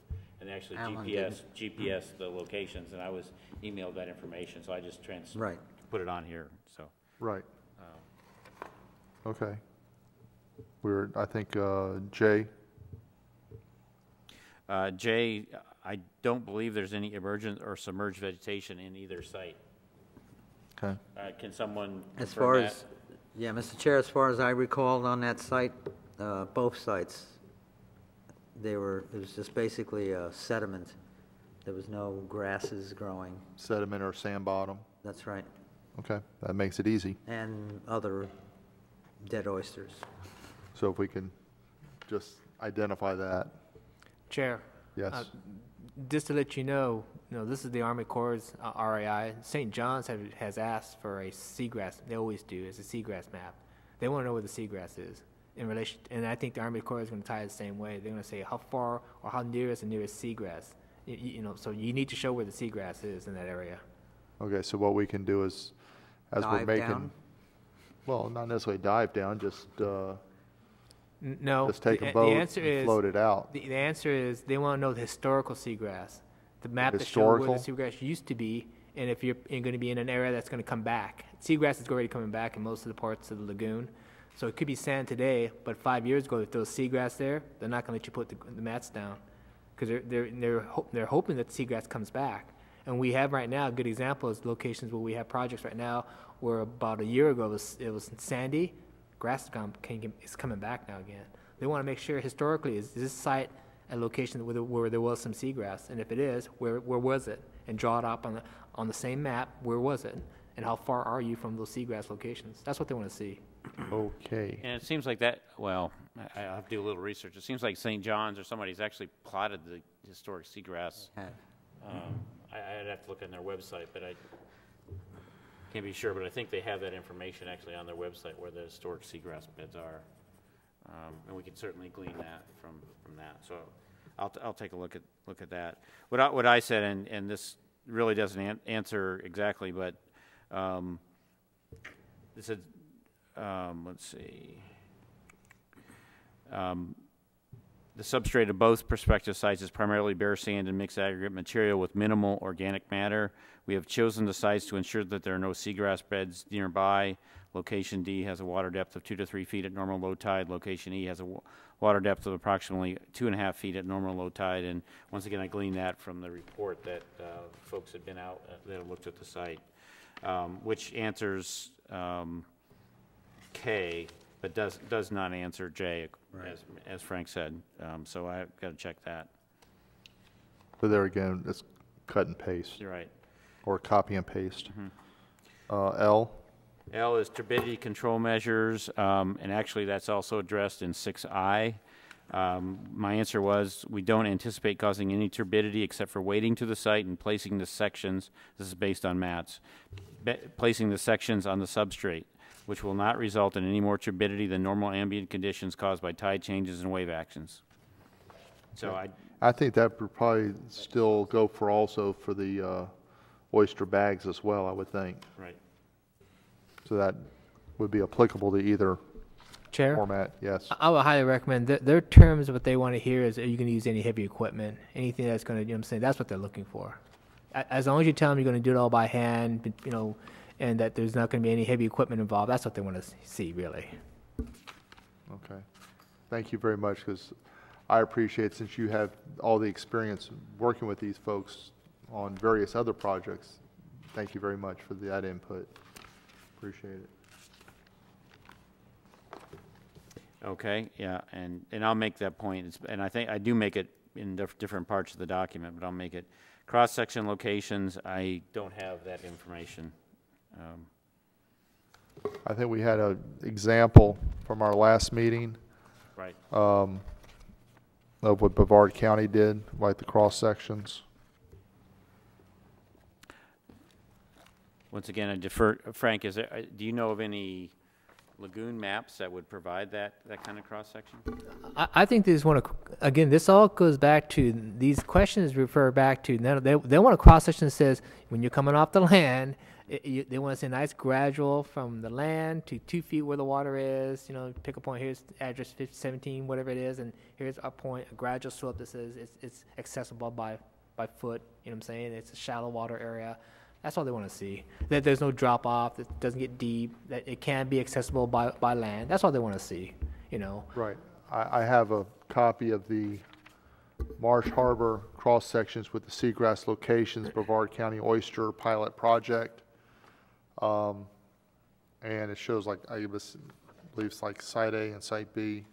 and actually Alan GPS the locations, and I was emailed that information, so I just Right. put it on here, so. Right. Okay. I think, Jay, Jay, I don't believe there's any emergent or submerged vegetation in either site. okay. Can someone As confirm far that? as, yeah, Mr. Chair, as far as I recall on that site, both sites, it was just basically sediment. There was no grasses growing. Sediment or sand bottom. That's right. Okay, that makes it easy. And other dead oysters. So if we can just identify that. Chair. Yes. Just to let you know, this is the Army Corps' RAI. St. John's has asked for a seagrass. They always do. It's a seagrass map. They want to know where the seagrass is in relation. And I think the Army Corps is going to tie it the same way. They're going to say how far or how near is the nearest seagrass. So you need to show where the seagrass is in that area. Okay, so what we can do is, as we're Dive making, down? well, not necessarily dive down, just No. just take a the boat answer and is, float it out. The answer is they want to know the historical seagrass, the map that shows where the Historical? seagrass used to be, and if you're going to be in an area that's going to come back. Seagrass is already coming back in most of the parts of the lagoon, so it could be sand today, but 5 years ago, if there was seagrass there, they're not going to let you put the mats down, because they're hoping that the seagrass comes back. And we have right now, a good example is locations where we have projects right now where about a year ago it was sandy, grass is coming back now again. They want to make sure historically, is this site a location where there was some seagrass? And if it is, where was it? And draw it up on the same map, where was it? And how far are you from those seagrass locations? That's what they want to see. Okay. And it seems like that, well, I'll have to do a little research. It seems like St. John's or somebody's actually plotted the historic seagrass. I'd have to look on their website, but I can't be sure, but I think they have that information actually on their website where the historic seagrass beds are. And we can certainly glean that from that. So I'll take a look at that. What I said, and this really doesn't answer exactly, but this is, let's see. The substrate of both prospective sites is primarily bare sand and mixed aggregate material with minimal organic matter. We have chosen the sites to ensure that there are no seagrass beds nearby. Location D has a water depth of 2 to 3 feet at normal low tide. Location E has a water depth of approximately 2.5 feet at normal low tide. And once again, I gleaned that from the report that folks had been out that have looked at the site, which answers K, but does not answer J, right, as Frank said. So I've got to check that. But there again, it's cut and paste. You're right. Or copy and paste. L. L is turbidity control measures, and actually that's also addressed in 6I. My answer was, we don't anticipate causing any turbidity except for wading to the site and placing the sections, this is based on mats, placing the sections on the substrate, which will not result in any more turbidity than normal ambient conditions caused by tide changes and wave actions. So I think that would probably still go for also for the oyster bags as well, I would think. Right. So that would be applicable to either Chair? format, yes. I would highly recommend their terms. What they want to hear is, are you going to use any heavy equipment? Anything that's going to, you know what I'm saying? That's what they're looking for. As long as you tell them you're going to do it all by hand, and that there's not going to be any heavy equipment involved, that's what they want to see, really. Okay. Thank you very much, because I appreciate, since you have all the experience working with these folks on various other projects, thank you very much for that input. Appreciate it. Okay, yeah, and I'll make that point, and I think I do make it in different parts of the document, but I'll make it. Cross-section locations, I don't have that information. I think we had an example from our last meeting Right. of what Brevard County did, like the cross-sections. Once again, I defer, Frank, do you know of any lagoon maps that would provide that kind of cross-section? I think they just want to, again, this all goes back to, these questions refer back to, they want a cross-section that says, when you're coming off the land, they want to say nice gradual from the land to 2 feet where the water is, pick a point, here's address 17, whatever it is, and here's our point, a gradual slope that says it's accessible by foot, you know what I'm saying? It's a shallow water area. That's all they want to see. That there's no drop off, that it doesn't get deep, that it can be accessible by land. That's all they want to see, Right. I have a copy of the Marsh Harbor cross sections with the seagrass locations, Brevard County Oyster Pilot Project. And it shows I believe it's like Site A and Site B.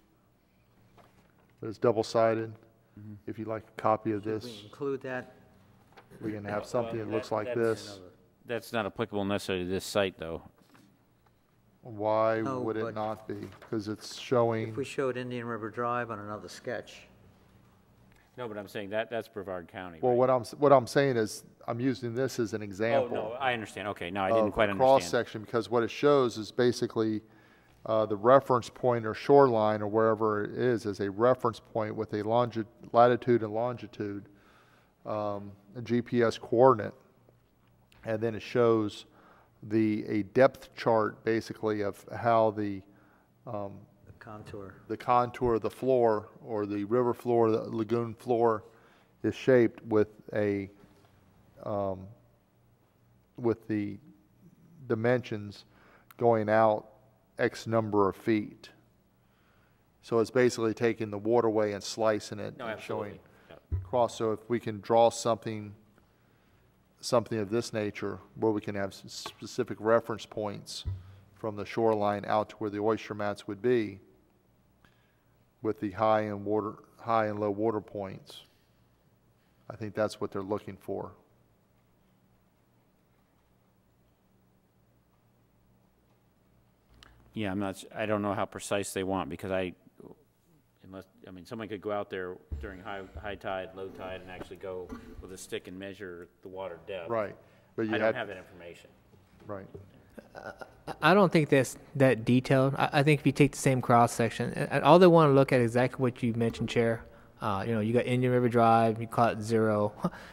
But it's double-sided. If you'd like a copy of Should this, we include that? we can have something that looks like that's- this. That's not applicable necessarily to this site, though. Why No, would it but- not be? Because it's showing, If we showed Indian River Drive on another sketch, No, but I'm saying that's Brevard County. well, right? what I'm saying is, I'm using this as an Oh, example. no, I understand. Okay, no, I didn't Of quite a understand. cross-section, because what it shows is basically the reference point or shoreline or wherever it is a reference point with a latitude and longitude, a GPS coordinate. And then it shows a depth chart basically of how the contour. contour of the floor or the river floor, the lagoon floor is shaped with with the dimensions going out X number of feet. So it's basically taking the waterway and slicing it No, and showing absolutely. Yep. across. So if we can draw something of this nature where we can have specific reference points from the shoreline out to where the oyster mats would be with the high and low water points, I think that's what they're looking for. Yeah, I don't know how precise they want, because someone could go out there during high tide, low tide, and actually go with a stick and measure the water depth. Right. But you I don't had, have that information. right. I don't think that's that detailed. I think if you take the same cross section, and all they want to look at is exactly what you mentioned, Chair. You got Indian River Drive, you call it 0.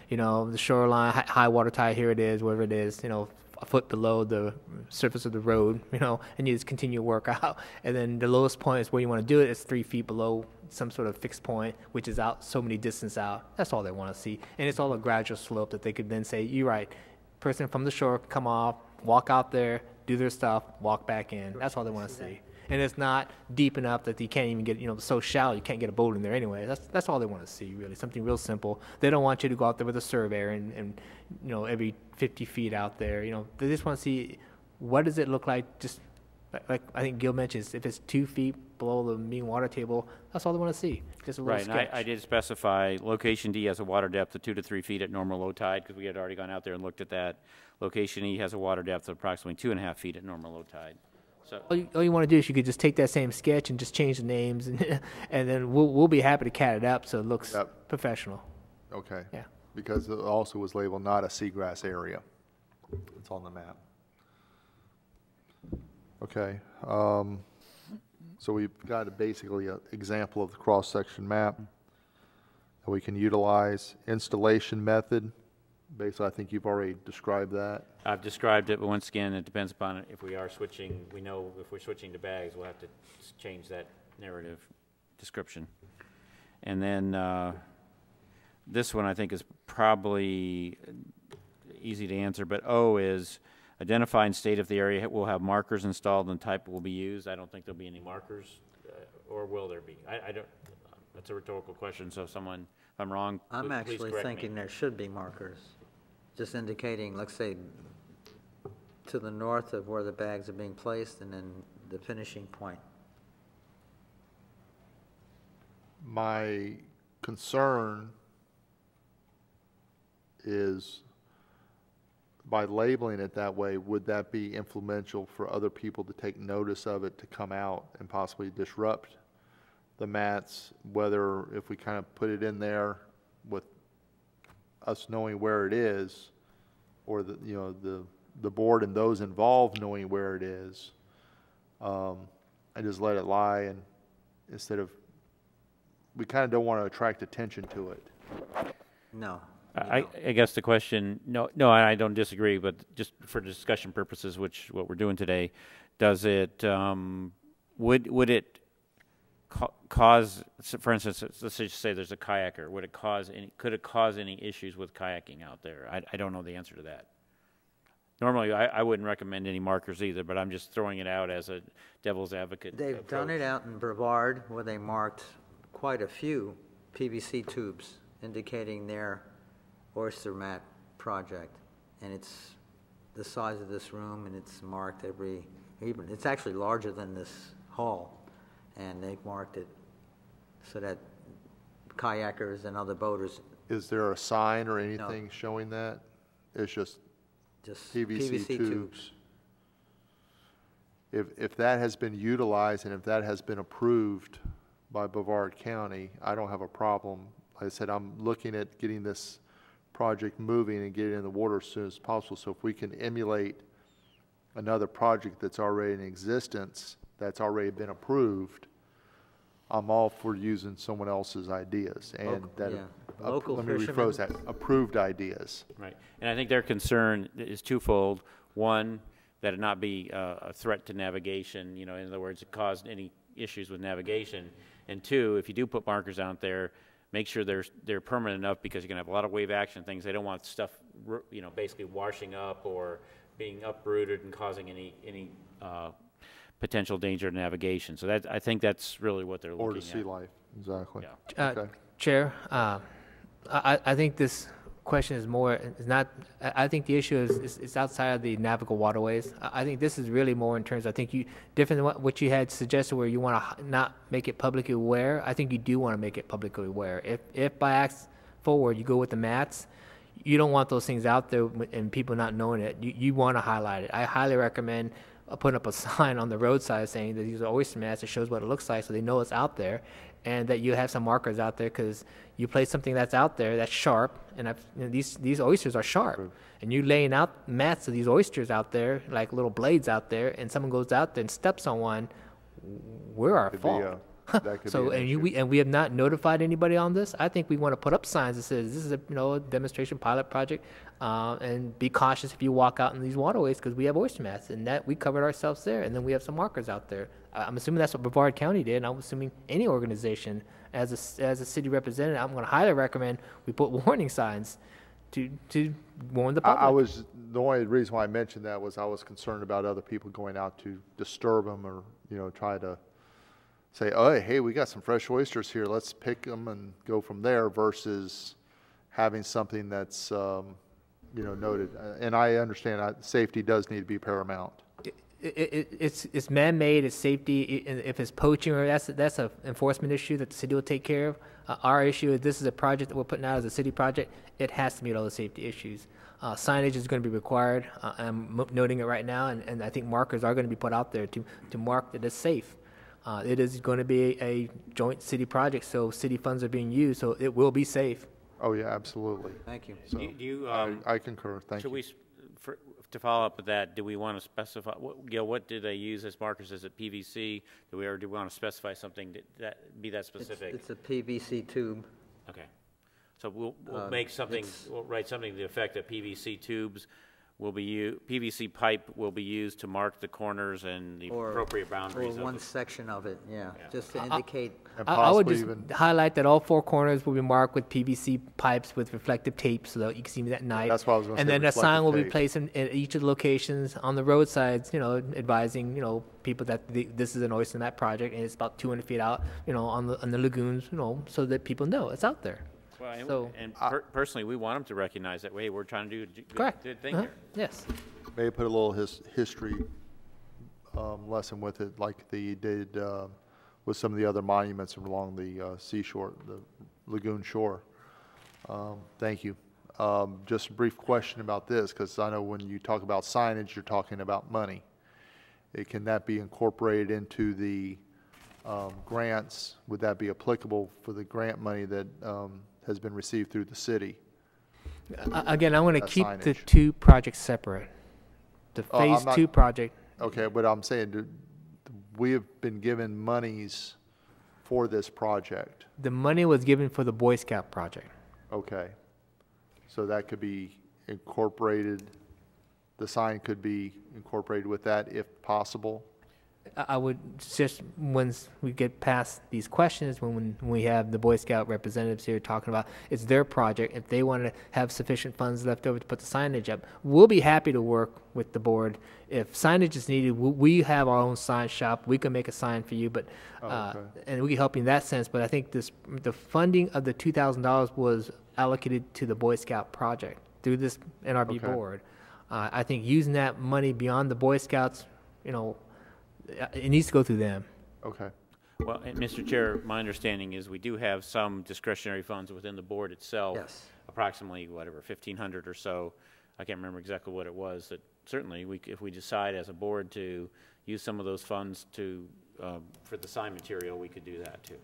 The shoreline, high water tide, here it is, wherever it is, a foot below the surface of the road, and you just continue to work out. And then the lowest point is where you want to do it. It's 3 feet below some sort of fixed point, which is out so many distance out. That's all they want to see. And it's all a gradual slope that they could then say, you're right, person from the shore, come off, walk out there, do their stuff, walk back in. That's all they want to see. And it's not deep enough that you can't even get, so shallow you can't get a boat in there anyway. That's all they want to see, really, something real simple. They don't want you to go out there with a surveyor and every 50 feet out there. They just want to see what does it look like. Just like I think Gil mentions, if it's 2 feet below the mean water table, that's all they want to see. Just a little Right, sketch. and I did specify location D has a water depth of 2 to 3 feet at normal low tide, because we had already gone out there and looked at that. Location E has a water depth of approximately 2.5 feet at normal low tide. So, All you want to do is you could just take that same sketch and just change the names, and then we'll be happy to cat it up so it looks Yep. professional. Okay. Yeah. Because it also was labeled not a seagrass area. It's on the map. Okay. So we've got basically an example of the cross-section map that we can utilize. Installation method, basically I think you've already described that. I've described it, but once again, it depends upon if we are switching. We know if we're switching to bags, we'll have to change that narrative description. And then this one I think is probably easy to answer, but O is identify and state if the area will have markers installed and type will be used. I don't think there'll be any markers, or will there be? I don't. That's a rhetorical question. So if I'm wrong, I'm please actually correct thinking me. there should be markers, just indicating, let's say, to the north of where the bags are being placed and then the finishing point. My concern is by labeling it that way, would that be influential for other people to take notice of it, to come out and possibly disrupt the mats, whether if we kind of put it in there with us knowing where it is, or the board and those involved knowing where it is, and just let it lie, and instead of, we kind of don't want to attract attention to it. No. I guess the question, no, I don't disagree, but just for discussion purposes, which what we're doing today, does it, would it cause, for instance, let's just say there's a kayaker, could it cause any issues with kayaking out there? I don't know the answer to that. Normally, I wouldn't recommend any markers either, but I'm just throwing it out as a devil's advocate They've approach. done it out in Brevard where they marked quite a few PVC tubes indicating their oyster mat project. And it's the size of this room, and it's marked it's actually larger than this hall. And they've marked it so that kayakers and other boaters. Is there a sign or anything showing that? It's just PVC tubes. If that has been utilized and if that has been approved by Brevard County, I don't have a problem. Like I said, I'm looking at getting this project moving and getting it in the water as soon as possible. So if we can emulate another project that's already in existence, that's already been approved, I'm all for using someone else's ideas. And Local let me fishermen. rephrase that, approved ideas. Right, and I think their concern is twofold. One, that it not be a threat to navigation, in other words, it caused any issues with navigation. And two, if you do put markers out there, make sure they're permanent enough, because you're going to have a lot of wave action things. They don't want stuff, basically washing up or being uprooted and causing any potential danger to navigation. So I think that's really what they're looking at. Or to sea life, exactly. Yeah. Okay. Chair, I think this question is not, I think the issue is outside of the navigable waterways. I think this is really more in terms, I think different than what you had suggested where you want to not make it publicly aware. I think you do want to make it publicly aware. If by acts forward you go with the mats, you don't want those things out there and people not knowing it. You want to highlight it. I highly recommend putting up a sign on the roadside saying that these are oyster mats. It shows what it looks like so they know it's out there, and that you have some markers out there, because you place something that's out there that's sharp, and these oysters are sharp, and you laying out mats of these oysters out there like little blades out there, and someone goes out there and steps on one, we're our fault. That could So be an issue. we have not notified anybody on this. I think we want to put up signs that says this is a demonstration pilot project, and be cautious if you walk out in these waterways, because we have oyster mats, and that we covered ourselves there, and then we have some markers out there. I'm assuming that's what Brevard County did, and I'm assuming any organization as a city representative, I'm going to highly recommend we put warning signs to warn the public. The only reason why I mentioned that was I was concerned about other people going out to disturb them, or try to say, oh, hey, we got some fresh oysters here, let's pick them and go from there, versus having something that's, noted. And I understand safety does need to be paramount. It's man-made, it's safety. If it's poaching, or that's an enforcement issue that the city will take care of. Our issue is this is a project that we're putting out as a city project. It has to meet all the safety issues. Signage is going to be required. I'm noting it right now, and I think markers are going to be put out there to mark that it's safe. It is going to be a joint city project, so city funds are being used, so it will be safe. Oh, yeah, absolutely. Thank you. So Do you, I concur. Thank should you. to follow up with that, do we want to specify, what do they use as markers? Is it PVC? Do we want to specify something that be that specific? It's a PVC tube. Okay. So we'll make something, we'll write something to the effect that PVC tubes will be PVC pipe will be used to mark the corners and the appropriate boundaries Or of one the section of it, just to indicate. And I would possibly just even, highlight that all four corners will be marked with PVC pipes with reflective tape, so that you can see them at night. That's what I was gonna And say, then a sign will be reflective tape. placed in each of the locations on the roadsides, advising, people that this is an oyster mat project and it's about 200 feet out, on the lagoons, so that people know it's out there. Well, personally, we want them to recognize that, hey, we're trying to do a Correct. good thing Uh-huh. here. Yes. maybe put a little history lesson with it, like they did with some of the other monuments along the seashore, the lagoon shore. Thank you. Just a brief question about this, because I know when you talk about signage, you're talking about money. Can that be incorporated into the grants? Would that be applicable for the grant money that has been received through the city? Again, I want to That keep the signage. two projects separate. The I'm phase not- 2 project. Okay, but I'm saying, we have been given monies for this project. The money was given for the Boy Scout project. Okay. So that could be incorporated, the sign could be incorporated with that if possible? I would just, once we get past these questions, when we have the Boy Scout representatives here talking about it's their project, if they want to have sufficient funds left over to put the signage up, we'll be happy to work with the board. If signage is needed, we have our own sign shop. We can make a sign for you, but Okay. and we can help you in that sense. But I think the funding of the $2,000 was allocated to the Boy Scout project through this NRB Okay. board. I think using that money beyond the Boy Scouts, it needs to go through them. Okay. Well, and Mr. Chair, my understanding is we do have some discretionary funds within the board itself. Yes. Approximately, whatever, 1,500 or so. I can't remember exactly what it was. That certainly, if we decide as a board to use some of those funds for the sign material, we could do that too.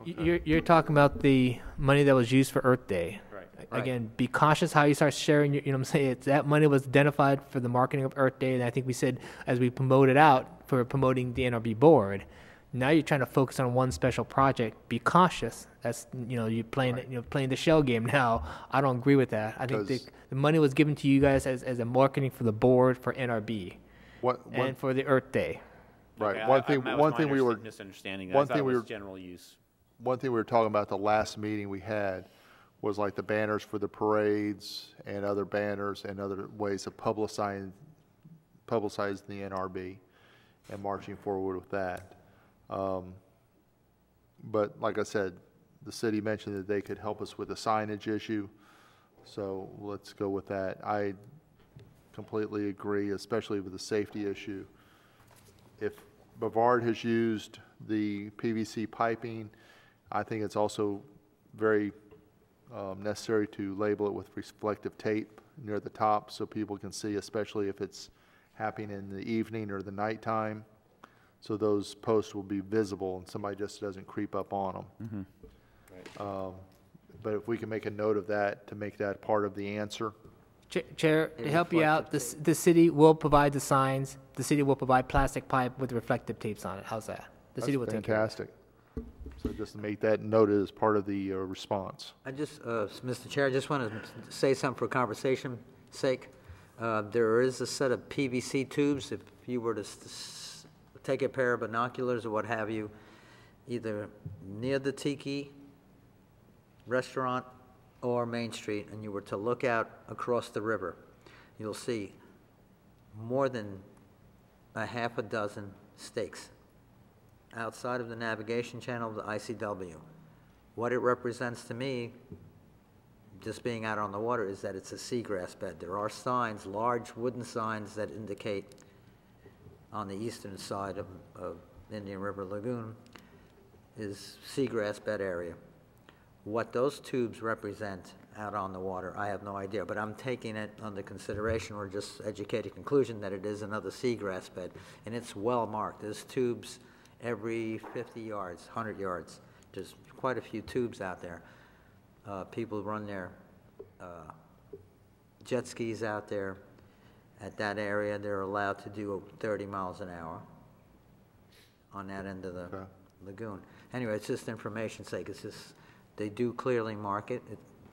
You're talking about the money that was used for Earth Day. Right. Again, be cautious how you start sharing. You know what I'm saying? That money was identified for the marketing of Earth Day, and I think we said as we promote it out for promoting the NRB board. Now you're trying to focus on one special project. Be cautious. That's you're playing playing the shell game now. I don't agree with that. I think the money was given to you guys as a marketing for the board for NRB and for the Earth Day. Right. Okay, One thing we were misunderstanding. one I thought thing it we was were- general use. One thing we were talking about the last meeting we had was like the banners for the parades and other banners and other ways of publicizing the NRB and marching forward with that. But like I said, the city mentioned that they could help us with the signage issue, so let's go with that. I completely agree, especially with the safety issue. If Bavard has used the PVC piping, I think it's also very necessary to label it with reflective tape near the top so people can see, especially if it's happening in the evening or the nighttime. So those posts will be visible and somebody just doesn't creep up on them. But if we can make a note of that to make that part of the answer. Chair, to help you out, the city will provide the signs. The city will provide plastic pipe with reflective tapes on it. How's that? The city will That's take care of it. fantastic. So just to make that noted as part of the response. I just, Mr. Chair, I just want to say something for conversation's sake. There is a set of PVC tubes. If you were to take a pair of binoculars or what have you, either near the Tiki restaurant or Main Street, and you were to look out across the river, you'll see more than a half a dozen stakes outside of the navigation channel of the ICW. What it represents to me, just being out on the water, is that it's a seagrass bed. There are signs, large wooden signs, that indicate on the eastern side of Indian River Lagoon is seagrass bed area. What those tubes represent out on the water, I have no idea, but I'm taking it under consideration, or just educated conclusion, that it is another seagrass bed, and it's well marked. There's tubes every 50 yards, 100 yards. There's quite a few tubes out there. People run their jet skis out there. At that area, they're allowed to do 30 miles an hour on that end of the lagoon. Anyway, it's just information's sake. It's just, they do clearly mark it.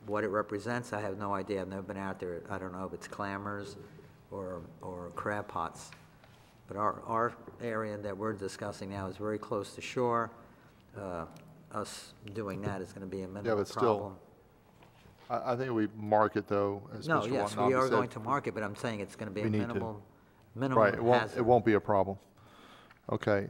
What it represents, I have no idea. I've never been out there. I don't know if it's clammers or crab pots. But our area that we're discussing now is very close to shore. Us doing that is going to be a minimal but still, problem. I think we mark it though, as No, Mr. yes, Watanabe we are said. going to mark it, but I'm saying it's going to be We a need to. minimal Right, hazard. it won't be a problem. Okay,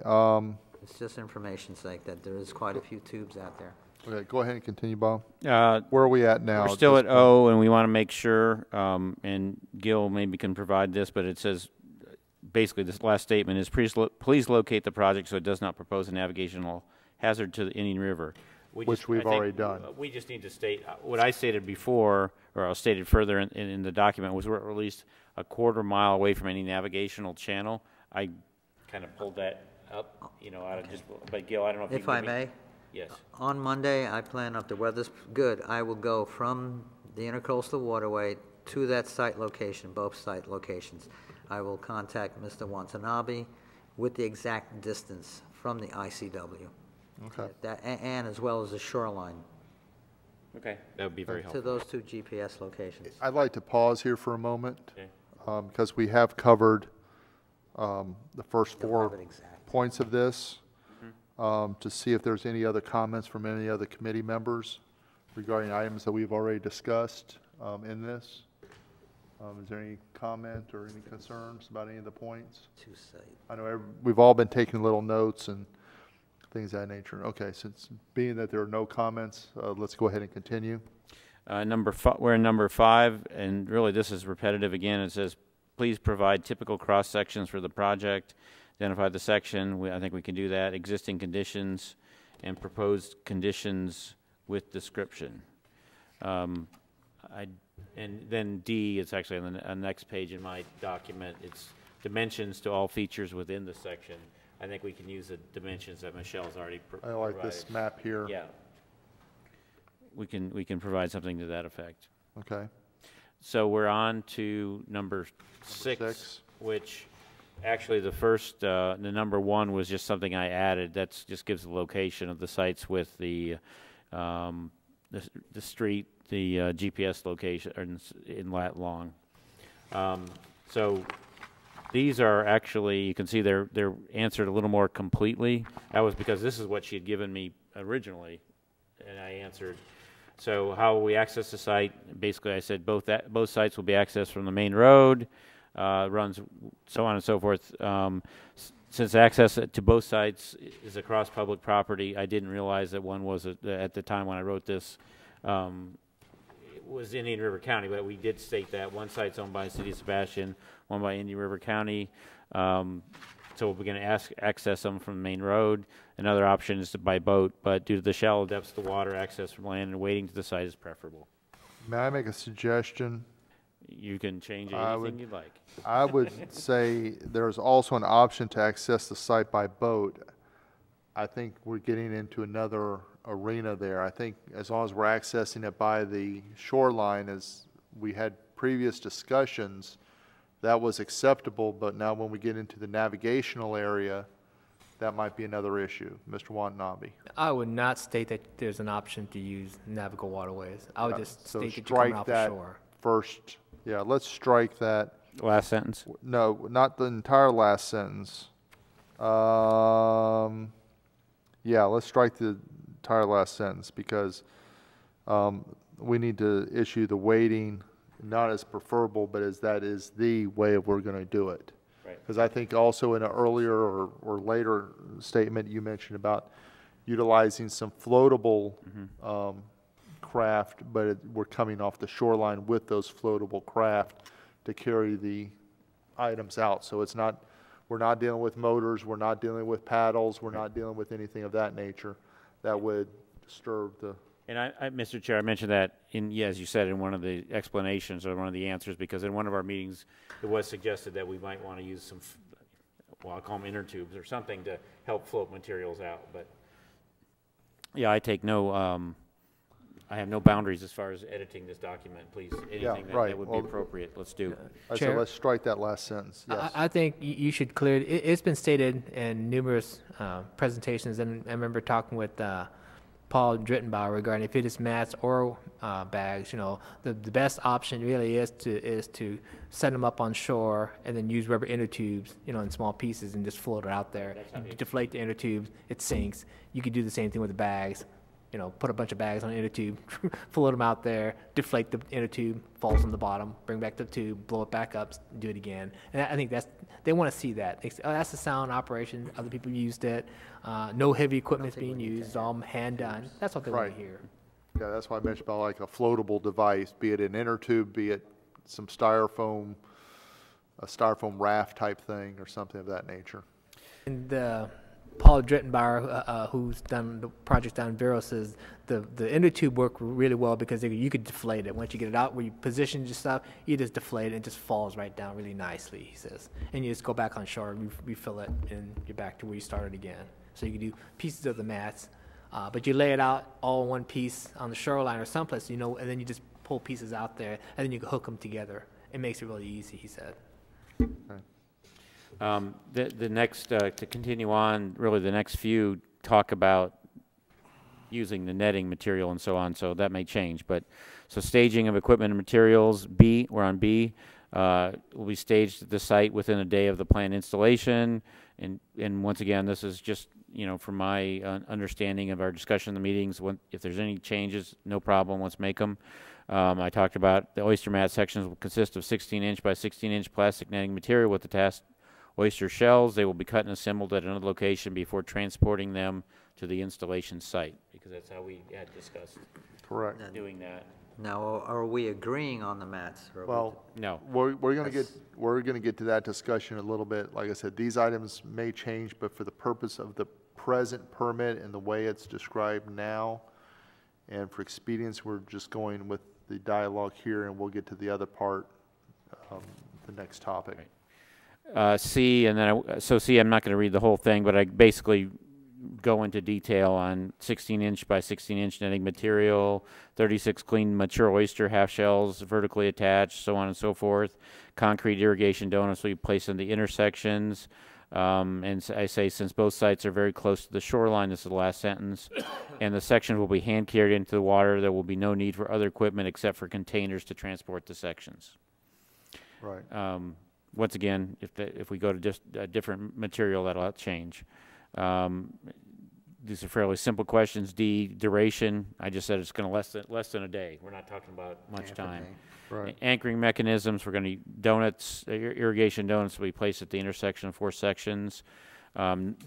It's just information's sake that there is quite a few tubes out there. okay, go ahead and continue, Bob. Uh, Where are we at now? We're still this at point? O, and we want to make sure, and Gil maybe can provide this, but it says, basically, this last statement is, please locate the project so it does not propose a navigational hazard to the Indian River. Which we've already done. We just need to state, what I stated before, or I stated further in the document, was we're at least a quarter mile away from any navigational channel. I kind of pulled that up, out of just, but Gil, I don't know if you If can I give me- may, Yes. on Monday, I plan, if the weather's good, I will go from the Intercoastal Waterway to that site location, both site locations. I will contact Mr. Watanabe with the exact distance from the ICW. Okay. And as well as the shoreline. Okay, that would be very To helpful. those two GPS locations. I'd like to pause here for a moment, Okay. because we have covered the first You'll four have it exact. points of this, to see if there's any other comments from any other committee members regarding items that we've already discussed in this. Is there any comment or any concerns about any of the points? Two site. I know we've all been taking little notes and things of that nature. Okay, since being that there are no comments, let's go ahead and continue. We're in number 5, and really this is repetitive again. It says, please provide typical cross sections for the project. Identify the section. I think we can do that. Existing conditions and proposed conditions with description. And then D, it's actually on the next page in my document. It's dimensions to all features within the section. I think we can use the dimensions that Michelle's already provided. I like this map here. Yeah. We can provide something to that effect. Okay. So we're on to number 6, which actually the number 1 was just something I added. That's just gives the location of the sites with the street, the GPS location in lat long. So these are actually, you can see they're answered a little more completely. That was because this is what she had given me originally, and I answered. So how we access the site, basically I said both sites will be accessed from the main road, runs so on and so forth. Since access to both sites is across public property, I didn't realize that one was, at the time when I wrote this, it was Indian River County, but we did state that one site's owned by the city of Sebastian, one by Indian River County. So we're going to access them from the main road. Another option is by boat, but due to the shallow depths of the water, access from land and wading to the site is preferable. May I make a suggestion? You can change anything you'd like. I would say there's also an option to access the site by boat. I think we're getting into another arena there. I think as long as we're accessing it by the shoreline, as we had previous discussions, that was acceptable, but now when we get into the navigational area, that might be another issue. Mr. Watanabe. I would not state that there's an option to use navigable waterways. I would just So state that you're coming strike off the that shore. first. Yeah, let's strike that. Last sentence. No, not the entire last sentence. Yeah, let's strike the entire last sentence because we need to issue the weighting not as preferable, but as that is the way we're going to do it. Right. Because I think also in an earlier or later statement you mentioned about utilizing some floatable craft, but we're coming off the shoreline with those floatable craft to carry the items out. So it's not, we're not dealing with motors, we're not dealing with paddles, we're not dealing with anything of that nature that would disturb the. And Mr. Chair, I mentioned that as you said, in one of the explanations or one of the answers, because in one of our meetings, it was suggested that we might want to use some, well, I'll call them inner tubes or something to help float materials out. But yeah, I take no, I have no boundaries as far as editing this document. Please, anything that would be appropriate, let's do. So Chair? let's strike that last sentence. Yes. I think you should clear it. It's been stated in numerous presentations, and I remember talking with Paul Drittenbauer regarding if it is mats or bags. You know, the best option really is to set them up on shore and then use rubber inner tubes, you know, in small pieces and just float it out there. You deflate the inner tubes, it sinks. You could do the same thing with the bags. You know, put a bunch of bags on an inner tube, float them out there, deflate the inner tube, falls on the bottom, bring back the tube, blow it back up, do it again. And I think they want to see that. That's a sound operation. Other people used it. No heavy equipment's being used. It's all hand done. That's what they want to hear. Yeah, that's why I mentioned about like a floatable device, be it an inner tube, be it some styrofoam, a styrofoam raft type thing or something of that nature. And Paul Drittenbauer, who's done the project down in Vero, says the inner tube worked really well because you could deflate it. Once you get it out where you position your stuff, you just deflate it and it just falls right down really nicely, he says. And you just go back on shore, refill it, and you're back to where you started again. So you can do pieces of the mats, but you lay it out all in one piece on the shoreline or someplace, you know, and then you just pull pieces out there, and then you can hook them together. It makes it really easy, he said. Okay. The next, to continue on, really the next few talk about using the netting material and so on, so that may change. But, so staging of equipment and materials, B, we're on B, will be staged at the site within a day of the planned installation. And once again, this is just, you know, from my understanding of our discussion in the meetings, if there's any changes, no problem, let's make them. I talked about the oyster mat sections will consist of 16-inch by 16-inch plastic netting material with attached oyster shells. They will be cut and assembled at another location before transporting them to the installation site, because that's how we had discussed Correct. doing that. Now, are we agreeing on the mats? Or are we- Well, No. we're going to get to that discussion a little bit. Like I said, these items may change, but for the purpose of the present permit and the way it's described now, and for expedience, we're just going with the dialogue here, and we'll get to the other part, the next topic. Right. C, and then so C, I'm not going to read the whole thing, but I basically go into detail on 16-inch by 16-inch netting material, 36 clean mature oyster half shells vertically attached, so on and so forth. Concrete irrigation donuts will be placed in the intersections. And I say, since both sites are very close to the shoreline, this is the last sentence, and the sections will be hand carried into the water, there will be no need for other equipment except for containers to transport the sections. Right. Once again, if we go to just a different material, that'll change. These are fairly simple questions. D, duration. I just said it's going to less than a day. We're not talking about much Half a time. day. Right. Anchoring mechanisms. We're going to donuts. Irrigation donuts will be placed at the intersection of 4 sections.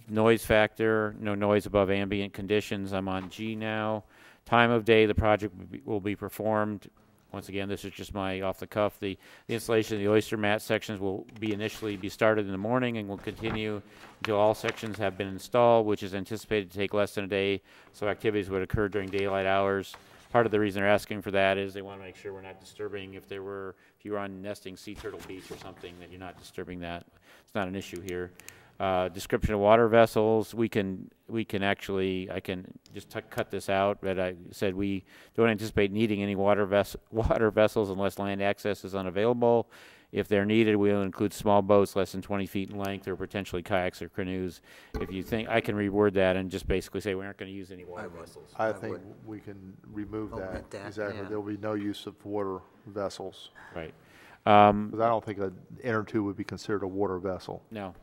Noise factor. No noise above ambient conditions. I'm on G now. Time of day the project will be performed. Once again, this is just my off the cuff. The installation of the oyster mat sections will initially be started in the morning and will continue until all sections have been installed, which is anticipated to take less than a day. So activities would occur during daylight hours. Part of the reason they're asking for that is they want to make sure we're not disturbing if you were on nesting sea turtle beach or something, that you're not disturbing that. It's not an issue here. Description of water vessels, I can just cut this out, but I said we don't anticipate needing any water vessels unless land access is unavailable. If they're needed, we'll include small boats less than 20 feet in length, or potentially kayaks or canoes. If you think, I can reword that and just basically say we aren't going to use any water vessels. I think we can remove Omit that. that, Exactly. yeah. There will be no use of water vessels. Right. Because I don't think an inner tube would be considered a water vessel. No.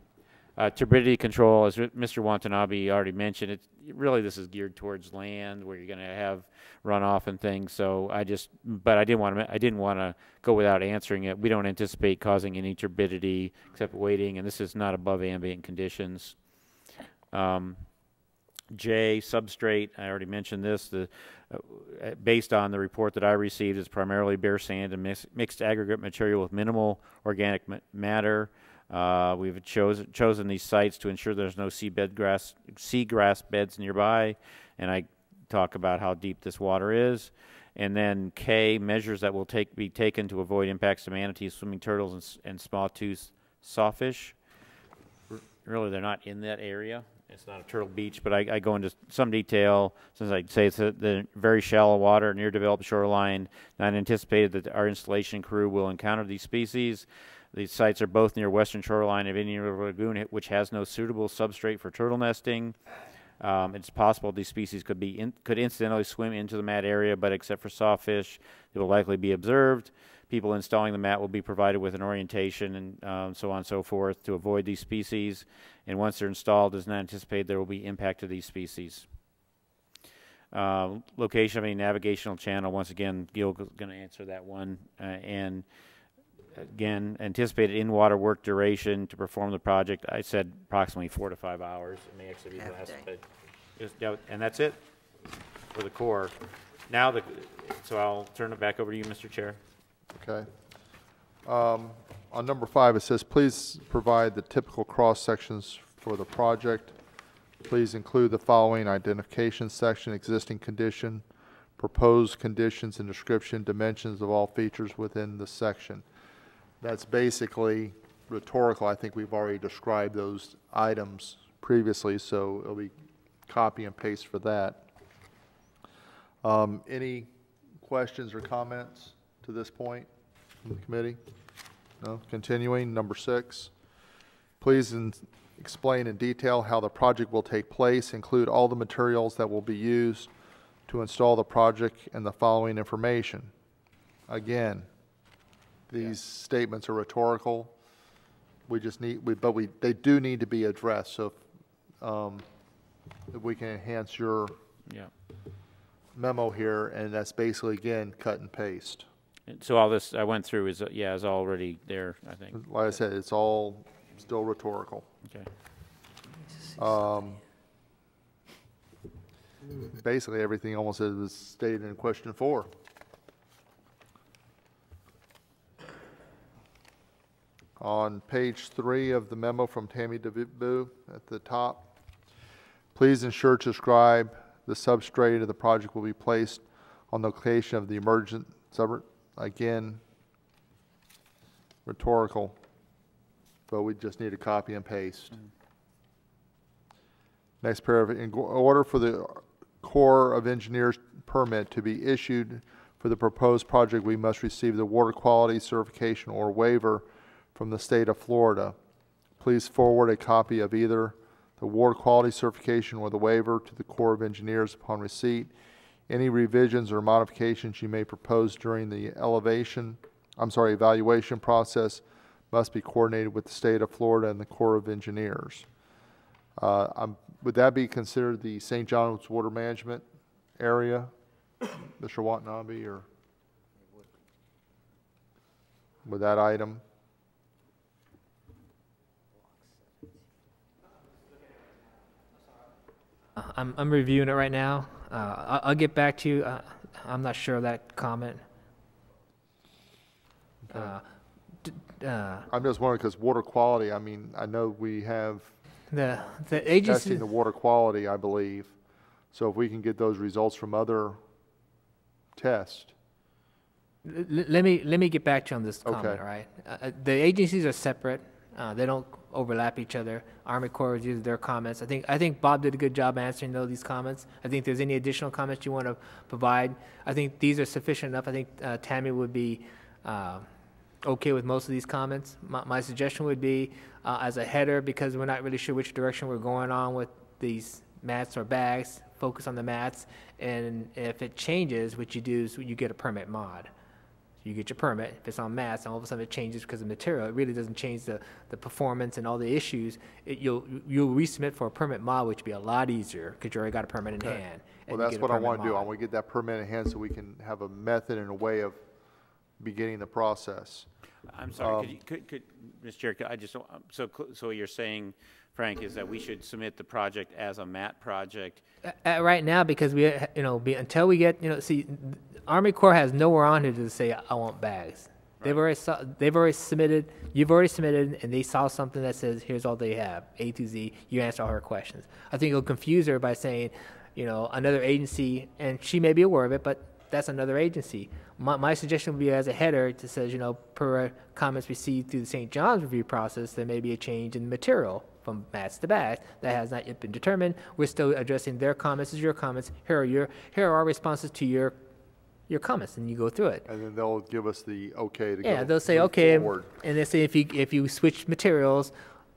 Turbidity control, as Mr. Watanabe already mentioned, really this is geared towards land where you're going to have runoff and things. So but I didn't want to go without answering it. We don't anticipate causing any turbidity except waiting, and this is not above ambient conditions. J, substrate. I already mentioned this. Based on the report that I received, it's primarily bare sand and mixed aggregate material with minimal organic matter. We've chosen these sites to ensure there's no seagrass beds nearby, and I talk about how deep this water is. And then K, measures that will be taken to avoid impacts to manatees, swimming turtles, and small-toothed sawfish. Really, they're not in that area. It's not a turtle beach, but I go into some detail, since I say it's the very shallow water near developed shoreline. Not anticipated that our installation crew will encounter these species. These sites are both near western shoreline of Indian River Lagoon, which has no suitable substrate for turtle nesting. It's possible these species could incidentally swim into the mat area, but except for sawfish, they will likely be observed. People installing the mat will be provided with an orientation and so on and so forth to avoid these species. And once they're installed, it is not anticipated there will be impact to these species. Location of any navigational channel, once again, Gil is going to answer that one. And again, anticipated in-water work duration to perform the project. I said approximately 4 to 5 hours. It may actually be Half less, day. but and that's it for the core. Now, so I'll turn it back over to you, Mr. Chair. Okay. On number 5, it says, please provide the typical cross-sections for the project. Please include the following: identification section, existing condition, proposed conditions, and description, dimensions of all features within the section. That's basically rhetorical. I think we've already described those items previously, so it'll be copy and paste for that. Any questions or comments to this point from the committee? No? Continuing, number 6. Please explain in detail how the project will take place, include all the materials that will be used to install the project, and the following information. Again, these statements are rhetorical. We just need, they do need to be addressed. So if we can enhance your Yeah. memo here, and that's basically, again, cut and paste. And so all this I went through is, is already there, I think. Like I said, it's all still rhetorical. Okay. Basically, everything almost is stated in question 4. On page 3 of the memo from Tammy DeVibu at the top, please ensure to describe the substrate of the project will be placed on the location of the emergent substrate. Again, rhetorical, but we just need a copy and paste. Next paragraph, in order for the Corps of Engineers permit to be issued for the proposed project, we must receive the water quality certification or waiver from the state of Florida. Please forward a copy of either the water quality certification or the waiver to the Corps of Engineers upon receipt. Any revisions or modifications you may propose during the evaluation process must be coordinated with the state of Florida and the Corps of Engineers. Would that be considered the St. John's Water Management area, Mr. Watanabe, or with that item? I'm reviewing it right now. I'll get back to you. I'm not sure of that comment. I'm just wondering, because water quality, I mean, I know we have The agency. testing the water quality, I believe. So if we can get those results from other tests. Let me get back to you on this comment. Okay. All right. The agencies are separate. They don't overlap each other. Army Corps uses their comments. I think Bob did a good job answering these comments. I think if there's any additional comments you want to provide, I think these are sufficient enough. I think Tammy would be okay with most of these comments. My suggestion would be as a header, because we're not really sure which direction we're going on with these mats or bags, focus on the mats, and if it changes, what you do is you get a permit mod. You get your permit, if it's on mats, and all of a sudden it changes because of material, it really doesn't change the performance and all the issues. You'll resubmit for a permit mod, which would be a lot easier because you already got a permit in hand. Well, that's what I want to do. I want to get that permit in hand so we can have a method and a way of beginning the process. I'm sorry, could Mr. Chair, I just, so what you're saying, Frank, is that we should submit the project as a MAT project? Right now, because we, until we get, see, Army Corps has nowhere on here to say, I want bags. Right. They've already submitted, you've already submitted, and they saw something that says, here's all they have, A to Z, you answer all her questions. I think it'll confuse her by saying, another agency, and she may be aware of it, but that's another agency. My suggestion would be as a header that says, per comments received through the St. John's review process, there may be a change in material from mats to bags that has not yet been determined. We're still addressing their comments as your comments. Here are our responses to your comments, and you go through it. And then they'll give us the okay to go. Yeah, they'll say okay, and they say if you switch materials,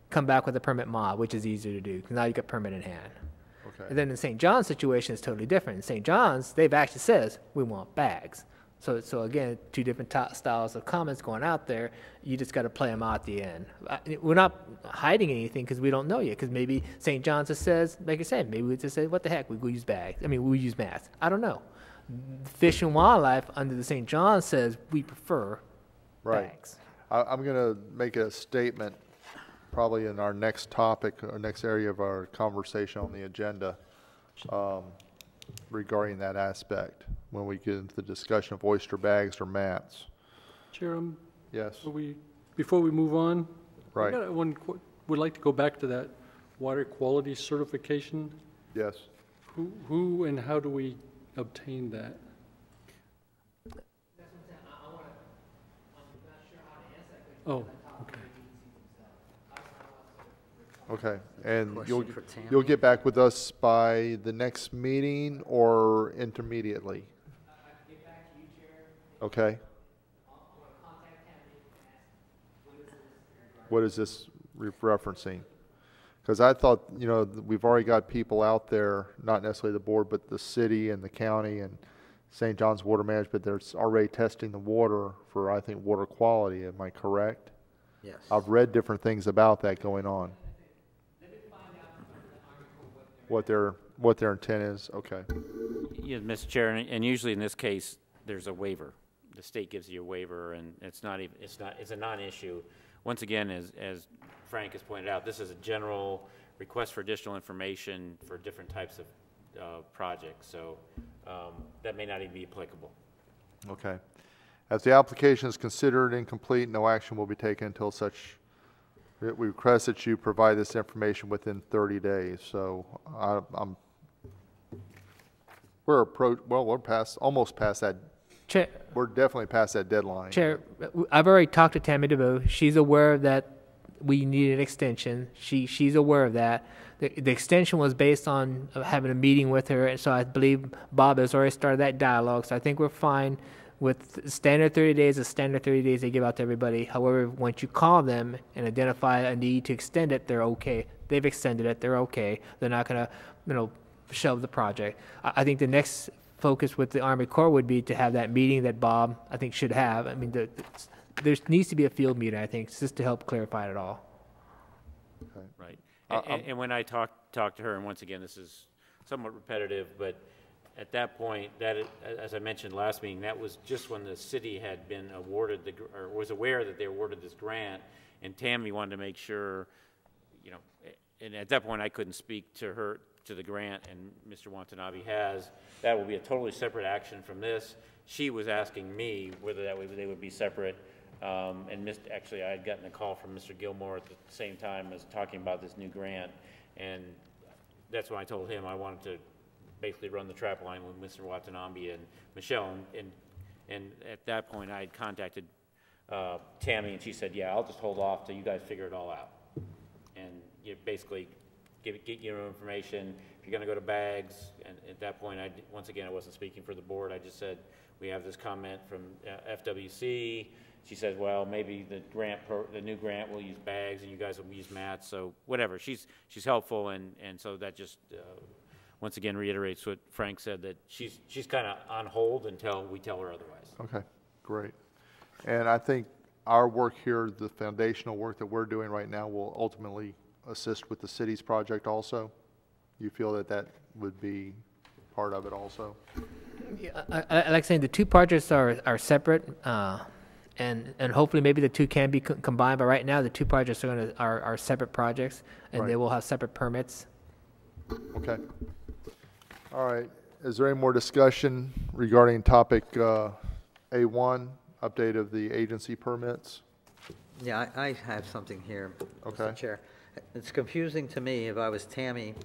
come back with a permit mod, which is easier to do because now you got permit in hand. Okay. And then in St. John's situation is totally different. In St. John's, they've actually says we want bags. So again, two different styles of comments going out there. You just got to play them out at the end. We're not hiding anything because we don't know yet. Because maybe St. John's just says, like I said, maybe we just say, what the heck, we use bags. We use mats. I don't know. Fish and Wildlife under the St. John's says we prefer bags. I'm going to make a statement probably in our next topic, or next area of our conversation on the agenda regarding that aspect when we get into the discussion of oyster bags or mats. Chair, Yes. before we move on, Right. I got would like to go back to that water quality certification. Yes. Who and how do we obtain that? Oh, okay. Okay, and Question for Tammy. you'll get back with us by the next meeting or intermediately? Okay. What is this referencing? Because I thought, you know, we've already got people out there, not necessarily the board, but the city and the county and St. John's Water Management, that's already testing the water for, I think, water quality. Am I correct? Yes. I've read different things about that going on. What their intent is. Okay. Yeah, Mr. Chair, and usually in this case, there's a waiver. The state gives you a waiver, and it's a non-issue. Once again, as Frank has pointed out, this is a general request for additional information for different types of projects, so that may not even be applicable. Okay. As the application is considered incomplete, no action will be taken until such, we request that you provide this information within 30 days. So we're almost past that. Chair, We're definitely past that deadline. Chair, I've already talked to Tammy DeVoe. She's aware that we need an extension. She's aware of that. The extension was based on having a meeting with her, and so I believe Bob has already started that dialogue. So I think we're fine with standard 30 days. The standard 30 days they give out to everybody. However, once you call them and identify a need to extend it, they're okay. They've extended it. They're okay. They're not going to, shelve the project. I think the next focus with the Army Corps would be to have that meeting that Bob, I think, should have. I mean, there needs to be a field meeting, I think, just to help clarify it all. Okay. Right. And when I talked to her, and once again, this is somewhat repetitive, but at that point, as I mentioned last meeting, that was just when the city had been awarded or was aware that they awarded this grant, and Tammy wanted to make sure, and at that point, I couldn't speak to the grant, and Mr. Watanabe has. That will be a totally separate action from this. She was asking me whether they would be separate. Actually, I had gotten a call from Mr. Gilmore at the same time as talking about this new grant, and that's when I told him I wanted to basically run the trap line with Mr. Watanabe and Michelle, and at that point I had contacted Tammy, and she said, yeah, I'll just hold off till you guys figure it all out, and basically get your information. If you're going to go to bags, and at that point, once again, I wasn't speaking for the board. I just said, we have this comment from FWC. She said, well, maybe the new grant will use bags, and you guys will use mats. So whatever. She's helpful, and so that just once again reiterates what Frank said, that she's kind of on hold until we tell her otherwise. Okay, great. And I think our work here, the foundational work that we're doing right now, will ultimately assist with the city's project also? You feel that would be part of it also? Yeah, I like saying the two projects are separate, and hopefully maybe the two can be combined. But right now, the two projects are separate projects, and Right. they will have separate permits. Okay. All right. Is there any more discussion regarding topic A1, update of the agency permits? Yeah, I have something here, Okay. Mr. Chair. It's confusing to me, if I was Tammy,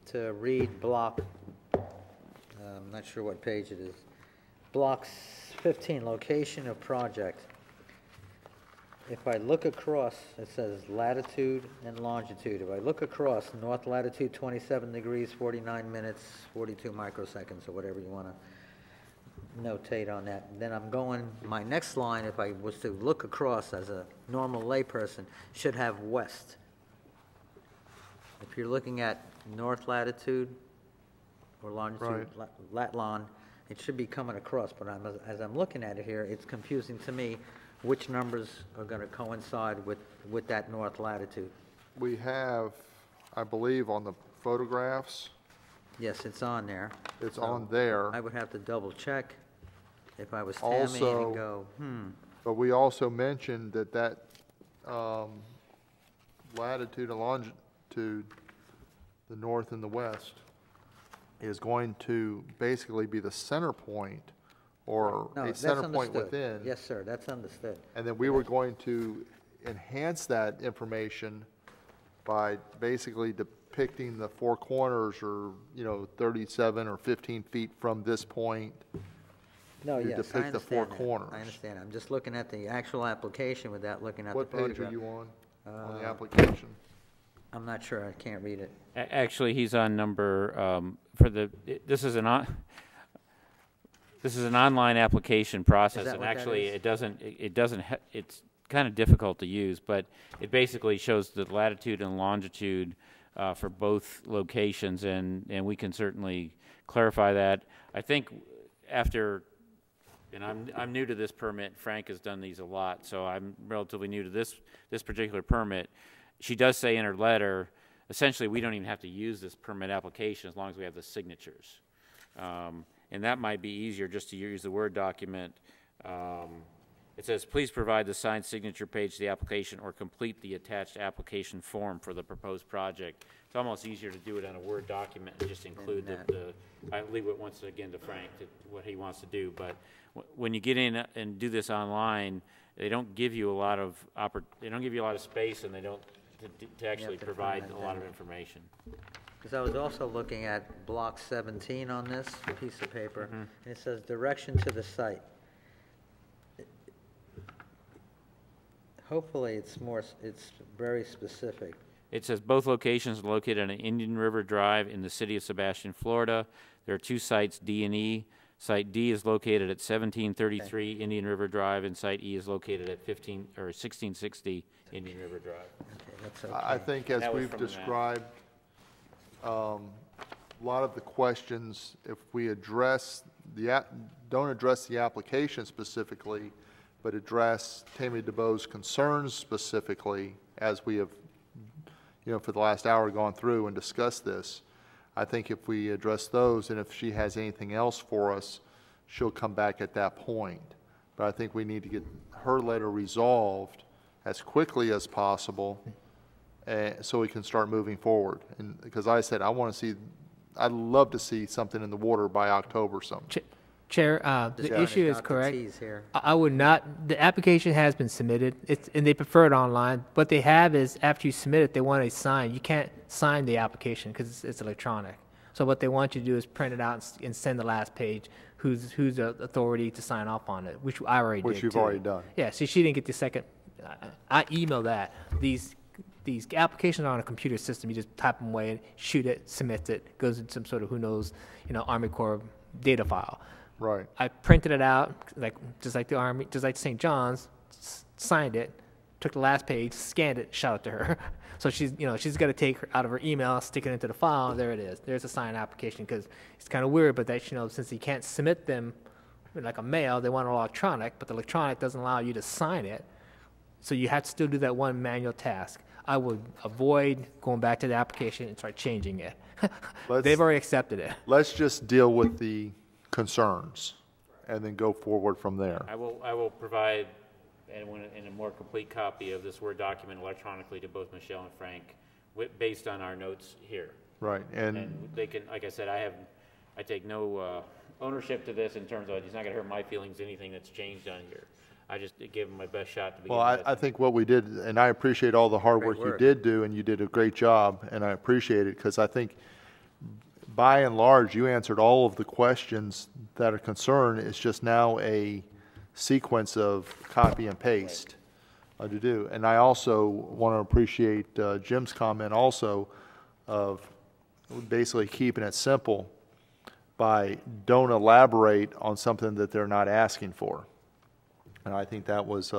to read block, I'm not sure what page it is, block 15, location of project. If I look across, it says latitude and longitude. If I look across, north latitude 27 degrees, 49 minutes, 42 microseconds, or whatever you want to notate on that. Then I'm going, my next line, if I was to look across as a normal layperson, should have west. If you're looking at north latitude or longitude, latlon, it should be coming across, but as I'm looking at it here, it's confusing to me which numbers are going to coincide with that north latitude. We have, I believe, on the photographs, Yes, it's on there. it's So on there, I would have to double check if I was Tammy Also- and go, but we also mentioned that latitude and longitude, the north and the west, is going to basically be the center point, or no, a that's center point understood. within. Yes, sir, that's understood. And then we were going to enhance that information by basically depicting the four corners, or, 37 or 15 feet from this point. No, You yes, I depict the four understand that. corners. I understand. I'm just looking at the actual application without looking at the What photograph. page are you on the application? I'm not sure, I can't read it. Actually, he's on number this is an online application process, that and what that actually is? it's kind of difficult to use, but it basically shows the latitude and longitude for both locations, and we can certainly clarify that. I think after, and I'm new to this permit, Frank has done these a lot, so I'm relatively new to this particular permit. She does say in her letter, essentially we don't even have to use this permit application as long as we have the signatures. And that might be easier just to use the Word document. It says, please provide the signed signature page to the application or complete the attached application form for the proposed project. It's almost easier to do it on a Word document and just include I leave it once again to Frank, what he wants to do. But when you get in and do this online, they don't give you a lot of space, and they don't to actually provide a lot of information. Because I was also looking at block 17 on this piece of paper, and it says direction to the site. Hopefully it's very specific. It says both locations are located on Indian River Drive in the city of Sebastian, Florida. There are two sites, D and E. Site D is located at 1733 Indian River Drive, and Site E is located at 1660 Indian River Drive. Okay, that's okay. I think as we've described, a lot of the questions, if we don't address the application specifically, but address Tammy DeBoe's concerns specifically, as we have, for the last hour gone through and discussed this, I think if we address those, and if she has anything else for us, she'll come back at that point. But I think we need to get her letter resolved as quickly as possible, so we can start moving forward. And because I said, I'd love to see something in the water by October something. Chair, the issue is Dot the correct. Ts here. I would not, the application has been submitted, and they prefer it online. What they have is, after you submit it, they want a sign. You can't sign the application because it's electronic. So what they want you to do is print it out and send the last page, who's the authority to sign off on it, which I already did. Which you've too. already done. Yeah, so she didn't get the second. I emailed that. These applications are on a computer system. You just type them away, shoot it, submit it, goes in some sort of, who knows, Army Corps data file. Right. I printed it out, just like the Army, just like St. John's, signed it, took the last page, scanned it, shot it to her. So she's got to take out of her email, stick it into the file, and there it is. There's a signed application, because it's kind of weird, but that, since you can't submit them like a mail, they want it electronic, but the electronic doesn't allow you to sign it. So you have to still do that one manual task. I would avoid going back to the application and start changing it. They've already accepted it. Let's just deal with the concerns and then go forward from there. I will provide in a more complete copy of this Word document electronically to both Michelle and Frank, based on our notes here. Right. And they can, like I said, I take no ownership to this in terms of it's not going to hurt my feelings, anything that's changed on here. I just gave them my best shot to begin with. I think what we did, and I appreciate all the hard work you did do, and you did a great job, and I appreciate it, because I think by and large, you answered all of the questions that are concerned. It's just now a sequence of copy and paste to do. And I also want to appreciate Jim's comment also of basically keeping it simple by don't elaborate on something that they're not asking for. And I think that was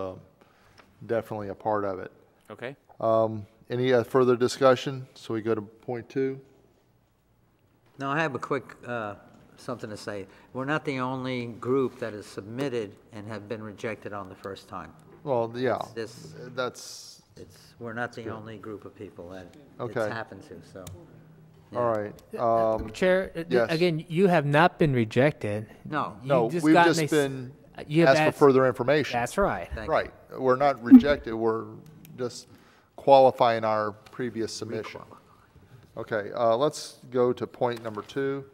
definitely a part of it. Okay. Any further discussion? So we go to point 2. No, I have a quick something to say. We're not the only group that has submitted and have been rejected on the first time. Well, yeah, We're not the only group of people that it's Okay. happened to. So. Yeah. all right. Chair, yes. again, you have not been rejected. No. No, You've we've gotten just been you have asked for further information. That's right. Thank you. Right. We're not rejected. We're just qualifying our previous submission. Okay, let's go to point number 2.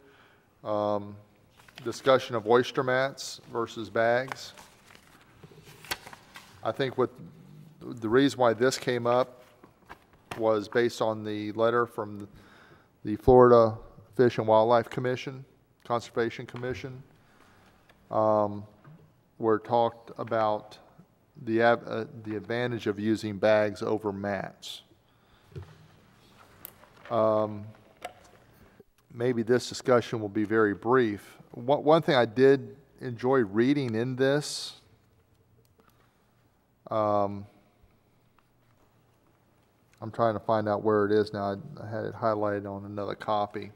Discussion of oyster mats versus bags. I think the reason why this came up was based on the letter from the Florida Fish and Wildlife Commission, Conservation Commission, where it talked about the advantage of using bags over mats. Maybe this discussion will be very brief. One thing I did enjoy reading in this I'm trying to find out where it is now. I had it highlighted on another copy.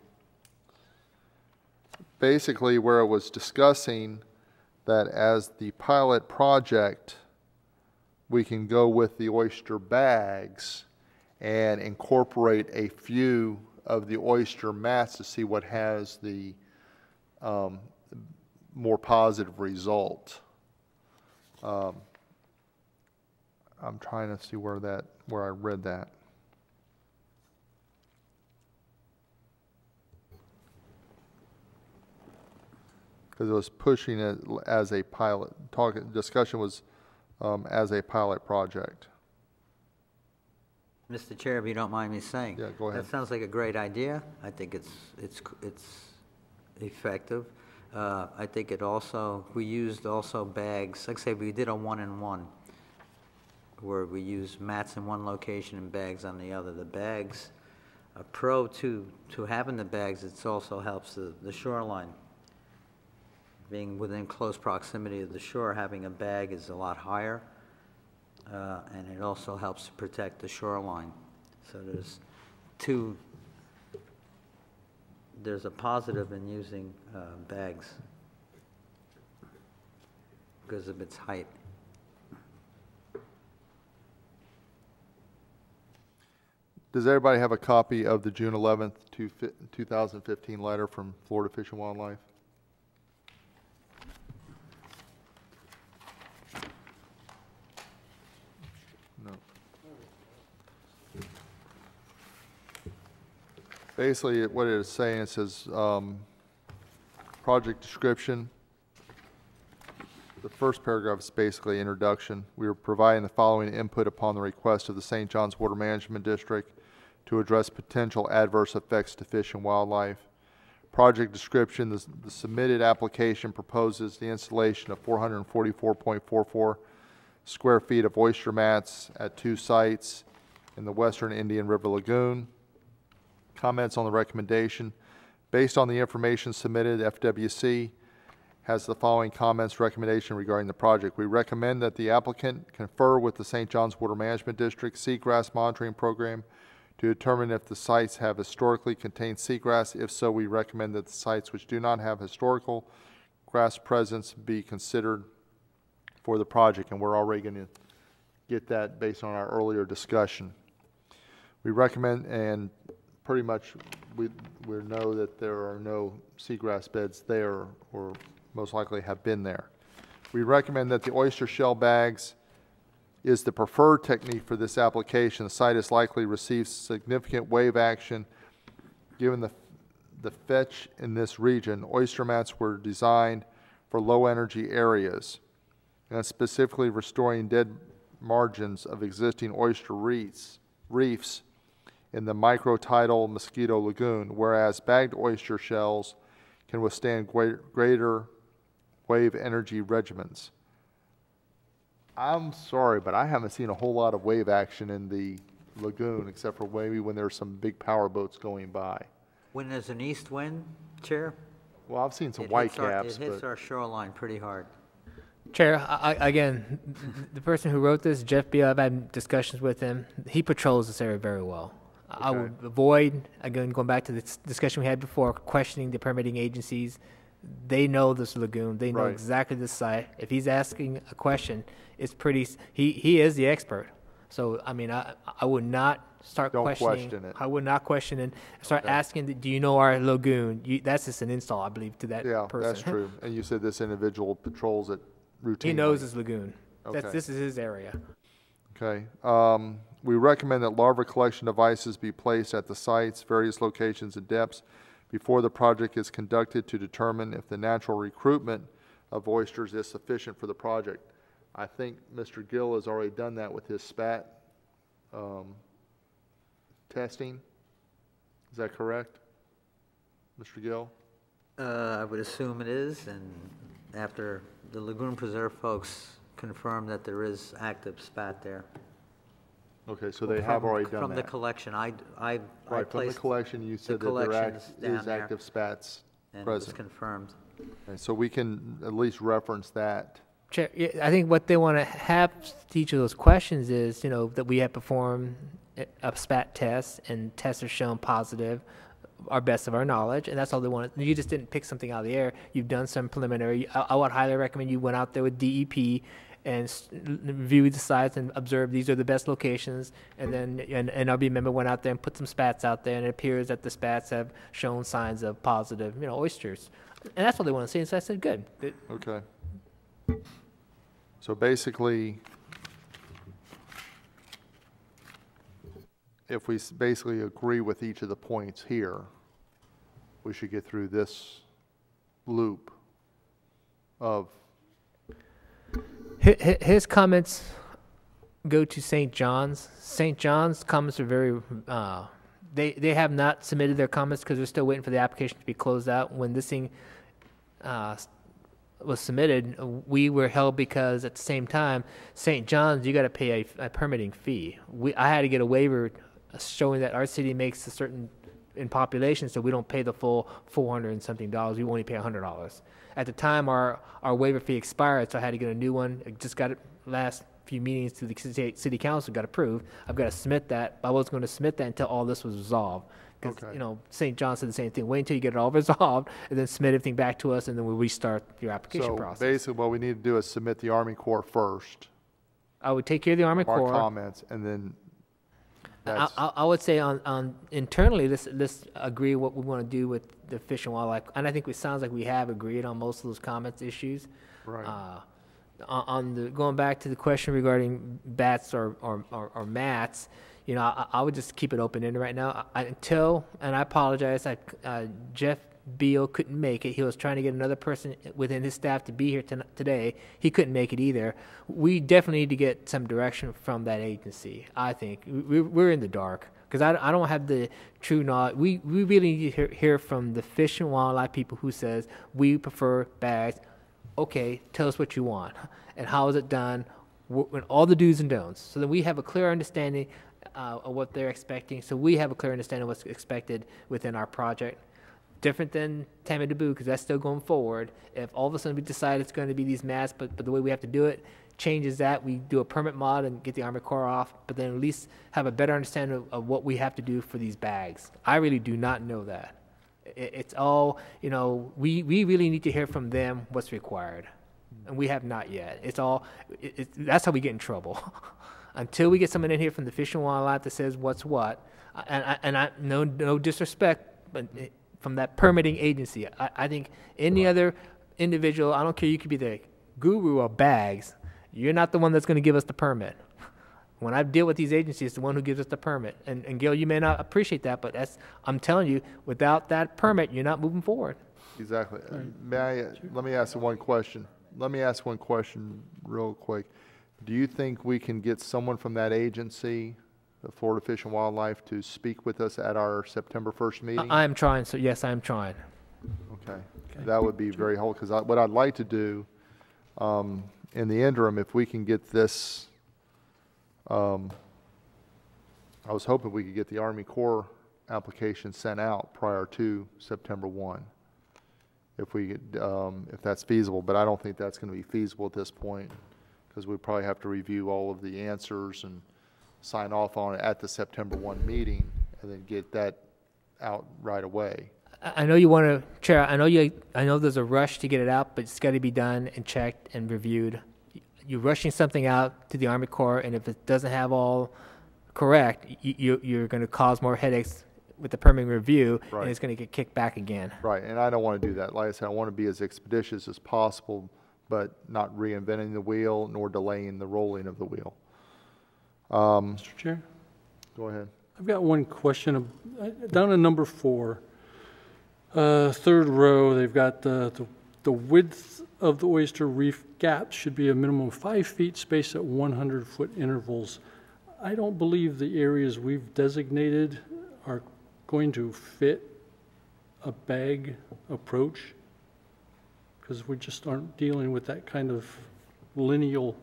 Basically, where it was discussing that as the pilot project, we can go with the oyster bags and incorporate a few of the oyster mats to see what has the more positive result. I'm trying to see where I read that. Because it was pushing it as a pilot. Discussion was as a pilot project. Mr. Chair, if you don't mind me saying. Yeah, go ahead. That sounds like a great idea. I think it's effective. I think we used also bags, like I say, we did a 1-in-1, where we use mats in one location and bags on the other. The bags, a pro to having the bags, it also helps the shoreline. Being within close proximity of the shore, having a bag is a lot higher, and it also helps to protect the shoreline. So there's a positive in using bags because of its height. Does everybody have a copy of the June 11th, 2015 letter from Florida Fish and Wildlife? No. Basically, what it is saying, it says, project description. The first paragraph is basically introduction. We are providing the following input upon the request of the St. John's Water Management District to address potential adverse effects to fish and wildlife. Project description, the submitted application proposes the installation of 444.44 square feet of oyster mats at 2 sites in the western Indian River Lagoon. Comments on the recommendation. Based on the information submitted, FWC has the following comments recommendation regarding the project. We recommend that the applicant confer with the St. John's Water Management District Seagrass Monitoring Program to determine if the sites have historically contained seagrass. If so, we recommend that the sites which do not have historical grass presence be considered for the project, and we're already going to get that based on our earlier discussion. We recommend, and pretty much we know that there are no seagrass beds there, or most likely have been there. We recommend that the oyster shell bags is the preferred technique for this application. The site is likely to receive significant wave action given the fetch in this region. Oyster mats were designed for low energy areas, and specifically restoring dead margins of existing oyster reefs in the microtidal Mosquito Lagoon, whereas bagged oyster shells can withstand greater wave energy regimens. I'm sorry, but I haven't seen a whole lot of wave action in the lagoon, except for maybe when there's some big power boats going by. When there's an east wind, Chair, Well, I've seen some it whitecaps, hits but our shoreline pretty hard. Chair, again, the person who wrote this, Jeff Beal, I've had discussions with him. He patrols this area very well. I Okay. would avoid, again, going back to the discussion we had before, questioning the permitting agencies. They know this lagoon. They know Right. exactly the site. If he's asking a question, it's pretty, he is the expert. So, I mean, I would not start Don't questioning. question it. I would not question and start asking, do you know our lagoon? That's just an insult, I believe, to that yeah, person. that's true. And you said this individual patrols it routinely. He knows his lagoon. Okay. This is his area. Okay. We recommend that larva collection devices be placed at the sites, various locations and depths before the project is conducted to determine if the natural recruitment of oysters is sufficient for the project. I think Mr. Gill has already done that with his spat testing. Is that correct, Mr. Gill? I would assume it is, and after the Lagoon Preserve folks confirm that there is active spat there. Okay, so they have already done From the that. collection, I Right, from the placed, collection, you said that there collections down is there. active spats and it was present. confirmed. Okay, so we can at least reference that Chair, yeah, I think what they want to have to each of those questions is, that we have performed a SPAT test and tests are shown positive, our best of our knowledge, and that's all they want. You just didn't pick something out of the air. You've done some preliminary. I would highly recommend you went out there with DEP and reviewed the sites and observed these are the best locations, and then an NRB member went out there and put some SPATs out there, and it appears that the SPATs have shown signs of positive, oysters. And that's what they want to see, and so I said, good. Okay. So basically, if we basically agree with each of the points here, we should get through this loop of. His comments go to St. John's. St. John's comments are very, they have not submitted their comments because they're still waiting for the application to be closed out. When this thing was submitted, we were held because at the same time, St. John's, you got to pay a permitting fee. I had to get a waiver showing that our city makes a certain in population, so we don't pay the full $400 and something. We only pay $100. At the time, our waiver fee expired, so I had to get a new one. I just got it last few meetings to the city council, got approved. I've got to submit that. I was going to submit that until all this was resolved. Because, Okay. St. John said the same thing. Wait until you get it all resolved, and then submit everything back to us, and then we'll restart your application So process. basically, what we need to do is submit the Army Corps first, I would take care of the Army our Corps. comments, and then that's, I would say on internally, let's agree what we want to do with the Fish and Wildlife, and I think it sounds like we have agreed on most of those comments issues. right. On the going back to the question regarding bats or mats, I would just keep it open-ended right now until, and I apologize, Jeff Beal couldn't make it. He was trying to get another person within his staff to be here today. He couldn't make it either. We definitely need to get some direction from that agency. I think we're in the dark because I don't have the true knowledge. We really need to hear from the Fish and Wildlife people who says we prefer bags. Okay, tell us what you want and how is it done, when all the do's and don'ts, so that we have a clear understanding of what they're expecting. So we have a clear understanding of what's expected within our project. Different than Tammy Deboo, because that's still going forward. If all of a sudden we decide it's going to be these mats, but the way we have to do it changes that, we do a permit mod and get the Army Corps off, but then at least have a better understanding of what we have to do for these bags. I really do not know that. It's all, we really need to hear from them what's required, and we have not yet. It's all, that's how we get in trouble. Until we get someone in here from the Fish and Wildlife that says what's what, and I no disrespect, but from that permitting agency, I think any other individual, I don't care, you could be the guru of bags, you're not the one that's going to give us the permit. When I deal with these agencies, it's the one who gives us the permit. And Gail, you may not appreciate that, but I'm telling you, without that permit, you're not moving forward. Exactly. Let me ask one question. Let me ask one question real quick. Do you think we can get someone from that agency, the Florida Fish and Wildlife, to speak with us at our September 1st meeting? I am trying, so yes, I am trying. Okay. That would be very helpful, because what I'd like to do, in the interim, if we can get this, I was hoping we could get the Army Corps application sent out prior to September 1, if we could, if that's feasible, but I don't think that's going to be feasible at this point, because we probably have to review all of the answers and sign off on it at the September 1 meeting, and then get that out right away. I know you want to, Chair, I know there's a rush to get it out, but it's got to be done and checked and reviewed. You're rushing something out to the Army Corps, and if it doesn't have all correct, you're going to cause more headaches with the permitting review, Right. and it's going to get kicked back again. Right, and I don't want to do that. Like I said, I want to be as expeditious as possible, but not reinventing the wheel nor delaying the rolling of the wheel. Mr. Chair, Go ahead. I've got one question. Down in number 4, third row, they've got the width of the oyster reef gaps should be a minimum of 5 feet spaced at 100-foot intervals. I don't believe the areas we've designated are going to fit a bag approach, because we just aren't dealing with that kind of lineal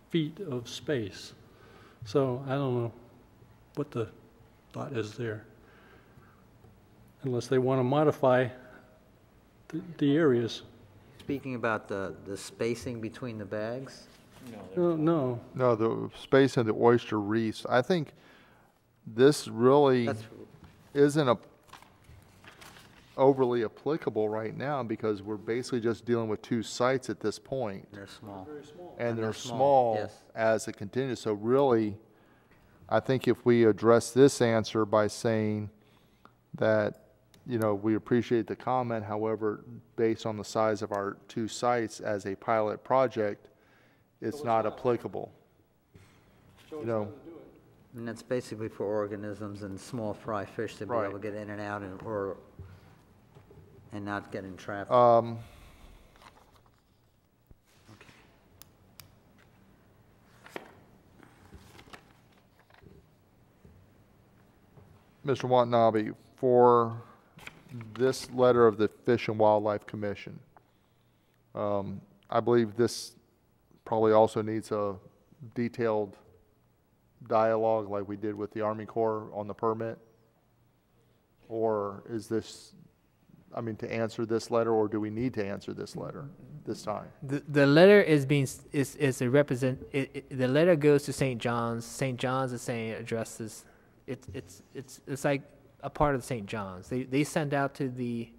feet of space. So I don't know what the thought is there, unless they want to modify the areas. speaking about the spacing between the bags? No, No, the space in the oyster reefs, I think this really That's, isn't overly applicable right now because we're basically just dealing with 2 sites at this point. they're small. And they're they're small small, yes. as a contingent. So really, I think if we address this answer by saying that, you know, we appreciate the comment, however, based on the size of our 2 sites as a pilot project, it's not applicable. You know, And that's basically for organisms and small fry fish to be Right. able to get in and out and not get entrapped. um, Okay. Mr. Watanabe, for this letter of the Fish and Wildlife Commission, I believe this probably also needs a detailed dialogue like we did with the Army Corps on the permit? Or is this, I mean, to answer this letter, or do we need to answer this letter this time? The letter is is a the letter goes to St. John's. St. John's is saying addresses. It's like a part of St. John's. They send out to the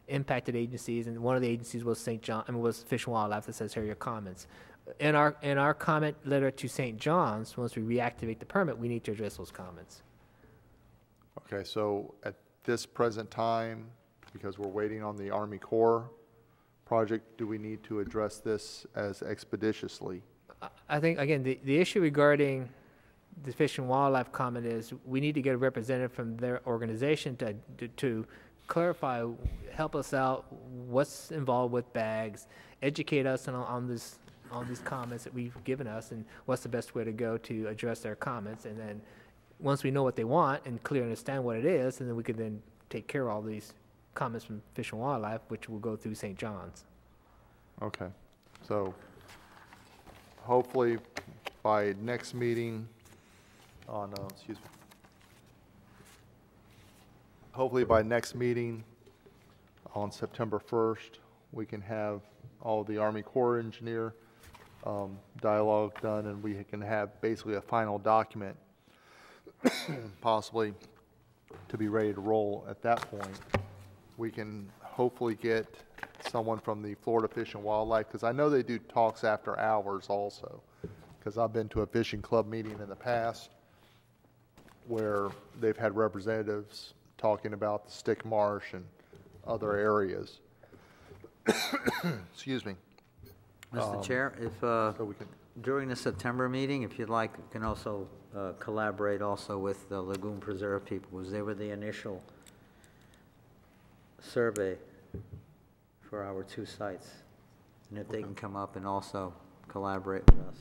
impacted agencies, and one of the agencies was was Fish and Wildlife, that says here are your comments. In our comment letter to St. John's, once we reactivate the permit, we need to address those comments. Okay, so at this present time, because we're waiting on the Army Corps project, do we need to address this as expeditiously? I think, again, the issue regarding the Fish and Wildlife comment is we need to get a representative from their organization to clarify, help us out, what's involved with bags, educate us on these comments that we've given us, and what's the best way to go to address their comments. And then once we know what they want and clearly understand what it is, and then we can then take care of all these comments from Fish and Wildlife, which will go through St. John's. Okay, so hopefully by next meeting hopefully by next meeting on September 1st, we can have all the Army Corps engineer dialogue done, and we can have basically a final document possibly to be ready to roll at that point. We can hopefully get someone from the Florida Fish and Wildlife, because I know they do talks after hours also, because I've been to a fishing club meeting in the past where they've had representatives talking about the Stick Marsh and other areas. Excuse me. Mr. Chair, if, So we can, during the September meeting, if you'd like, you can also collaborate also with the Lagoon Preserve people, because they were the initial survey for our 2 sites. And if they can come up and also collaborate with us.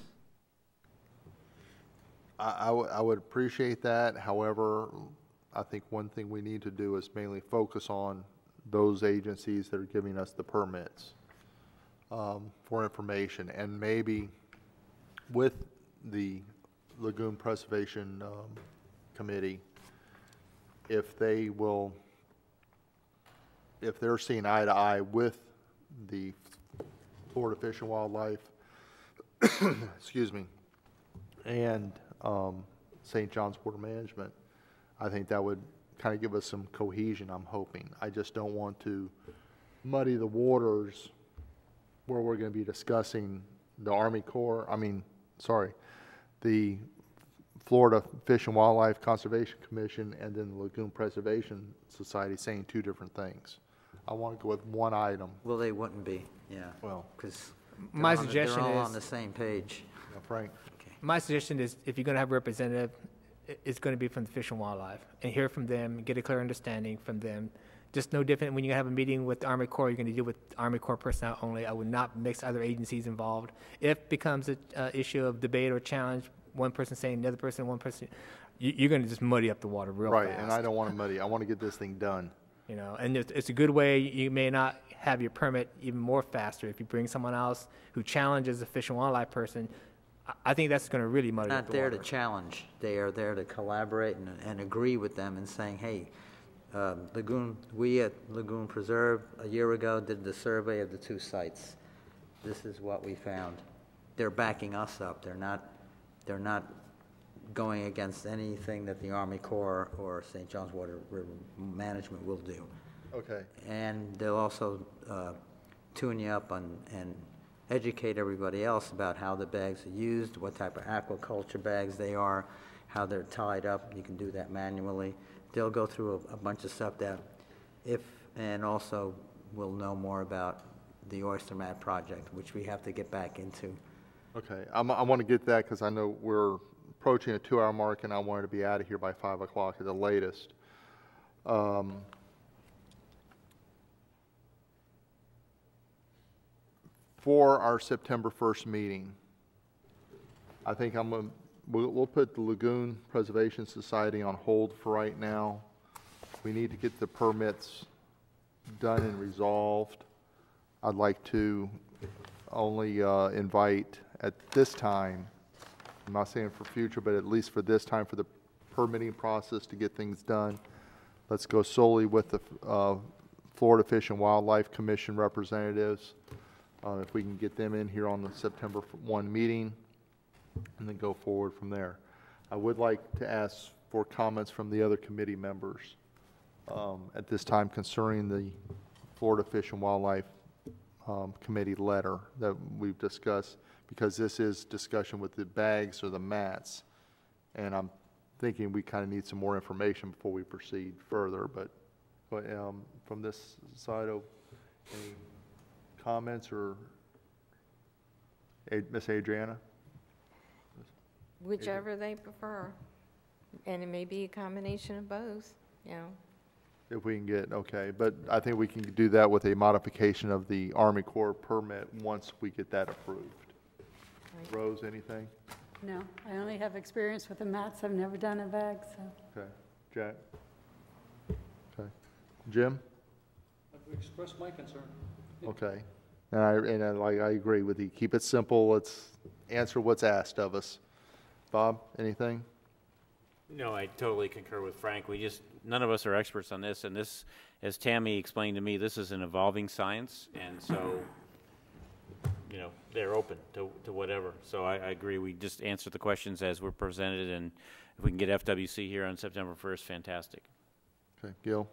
I would appreciate that. However, I think one thing we need to do is mainly focus on those agencies that are giving us the permits for information, and maybe with the Lagoon Preservation Committee, if they're seeing eye to eye with the Florida Fish and Wildlife, excuse me, and St. John's Board of Management, I think that would kind of give us some cohesion, I'm hoping. I just don't want to muddy the waters where we're going to be discussing the Army Corps, the Florida Fish and Wildlife Conservation Commission and then the Lagoon Preservation Society saying 2 different things. I want to go with one item. Well, they wouldn't be, yeah. Well, Because My suggestion they're all is- on the same page. Frank, My suggestion is, if you're going to have a representative, it's going to be from the Fish and Wildlife, and hear from them, get a clear understanding from them. Just no different when you have a meeting with the Army Corps, you're going to deal with Army Corps personnel only. I would not mix other agencies involved. If it becomes an issue of debate or challenge, one person saying the other person, one person, you're going to just muddy up the water real fast. right, and I don't want to muddy. I want to get this thing done. You know, and it's a good way. You may not have your permit even more faster if you bring someone else who challenges a Fish and Wildlife person. I think that's going to really muddy up Not the there water. to challenge. They are there to collaborate and agree with them and saying, hey, we at Lagoon Preserve a year ago did the survey of the 2 sites. this is what we found. They're backing us up. They're not going against anything that the Army Corps or St. John's Water River Management will do. Okay. And they'll also tune you up on and educate everybody else about how the bags are used, what type of aquaculture bags they are, how they're tied up. You can do that manually. They'll go through a bunch of stuff that and also we'll know more about the oyster mat project, which we have to get back into. Okay, I want to get that because I know we're approaching a 2-hour mark and I wanted to be out of here by 5 o'clock at the latest. For our September 1st meeting, I think we'll put the Lagoon Preservation Society on hold for right now. We need to get the permits done and resolved. I'd like to only invite at this time, I'm not saying for future, but at least for this time, for the permitting process to get things done. Let's go solely with the Florida Fish and Wildlife Commission representatives. If we can get them in here on the September 1 meeting, and then go forward from there. I would like to ask for comments from the other committee members at this time concerning the Florida Fish and Wildlife Committee letter that we've discussed, because this is discussion with the bags or the mats, and I'm thinking we kind of need some more information before we proceed further. But from this side, any comments or Miss Adriana? Whichever they prefer, and it may be a combination of both, you know. If we can get, okay, but I think we can do that with a modification of the Army Corps permit once we get that approved. Right. Rose, anything? No, I only have experience with the mats. I've never done a bag, so. Okay. Jack? Okay. Jim? I've expressed my concern. Okay. And I agree with you. Keep it simple. Let's answer what's asked of us. Bob, anything? No, I totally concur with Frank. None of us are experts on this, and this, as Tammy explained to me, this is an evolving science, and so, you know, they're open to whatever. So I agree. We just answer the questions as we're presented, and if we can get FWC here on September 1st, fantastic. Okay. Gil?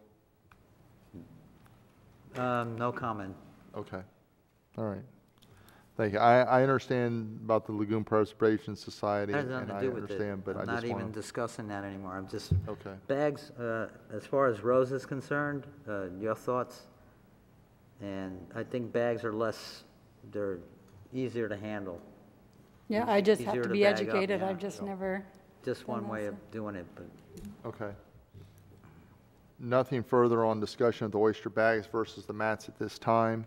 No comment. Okay. All right. Thank you. I understand about the Lagoon Preservation Society, That has nothing and to I do with it. understand, but I I'm just not even want to... discussing that anymore. I'm just, Okay. bags, as far as Rose is concerned, your thoughts? And I think bags are they're easier to handle. Yeah, I just have Easier to to be bag up, educated. yeah. I've just never. Just one done way that, of doing it, but Okay. Nothing further on discussion of the oyster bags versus the mats at this time.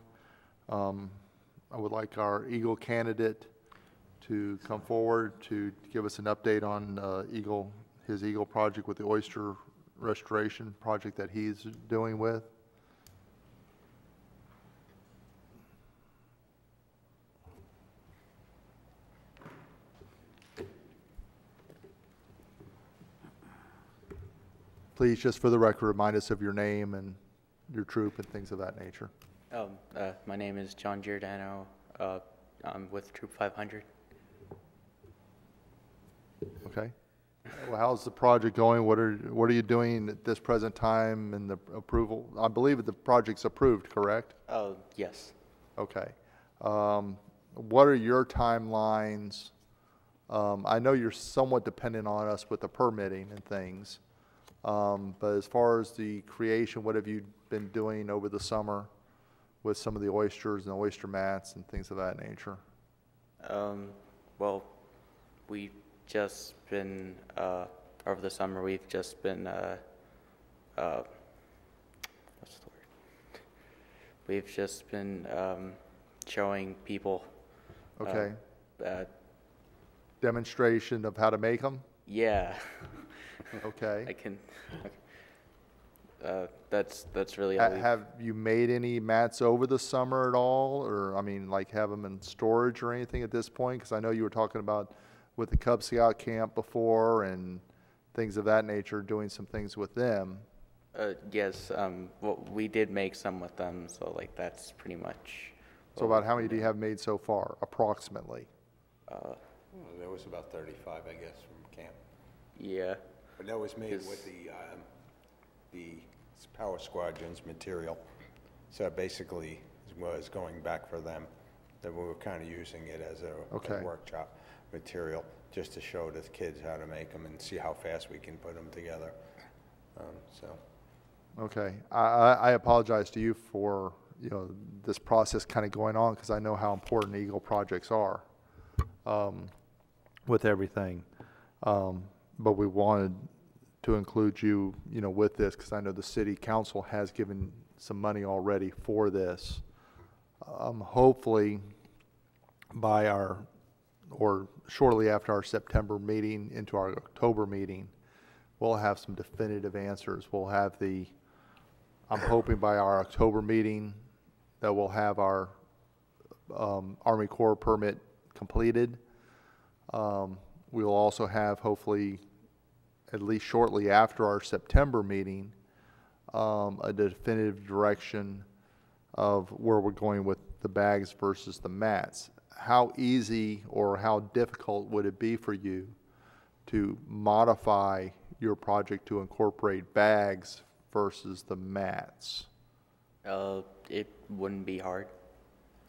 I would like our Eagle candidate to come forward to give us an update on his Eagle project with the oyster restoration project that he's doing with. Please, just for the record, remind us of your name and your troop and things of that nature. My name is John Giordano. I'm with Troop 500. Okay. Well, how's the project going? What are you doing at this present time in the approval? I believe that the project's approved, correct? Oh, yes. Okay. What are your timelines? I know you're somewhat dependent on us with the permitting and things, but as far as the creation, what have you been doing over the summer with some of the oysters and oyster mats and things of that nature? Well, we've just been, over the summer, we've just been, what's the word? We've just been showing people. Okay. Demonstration of how to make them? Yeah. Okay. I can, that's really all Have you made any mats over the summer at all? Or, I mean, like have them in storage or anything at this point? Because I know you were talking about with the Cub Scout camp before and things of that nature, doing some things with them. Yes, well, we did make some with them, so like that's pretty much So about how many do you have made so far, approximately? There was about 35, I guess, from camp. Yeah. But that was made Yes. with the Power Squadron's material. So it basically was going back for them, that we were kind of using it as Okay. a workshop material, just to show the kids how to make them and see how fast we can put them together. So, Okay, I apologize to you for, this process kind of going on, because I know how important Eagle projects are, with everything. But we wanted to include you, with this, because I know the city council has given some money already for this. Hopefully, by or shortly after our September meeting into our October meeting, we'll have some definitive answers. We'll have I'm hoping by our October meeting that we'll have our Army Corps permit completed. We'll also have, hopefully, at least shortly after our September meeting, a definitive direction of where we're going with the bags versus the mats. How easy or how difficult would it be for you to modify your project to incorporate bags versus the mats? It wouldn't be hard.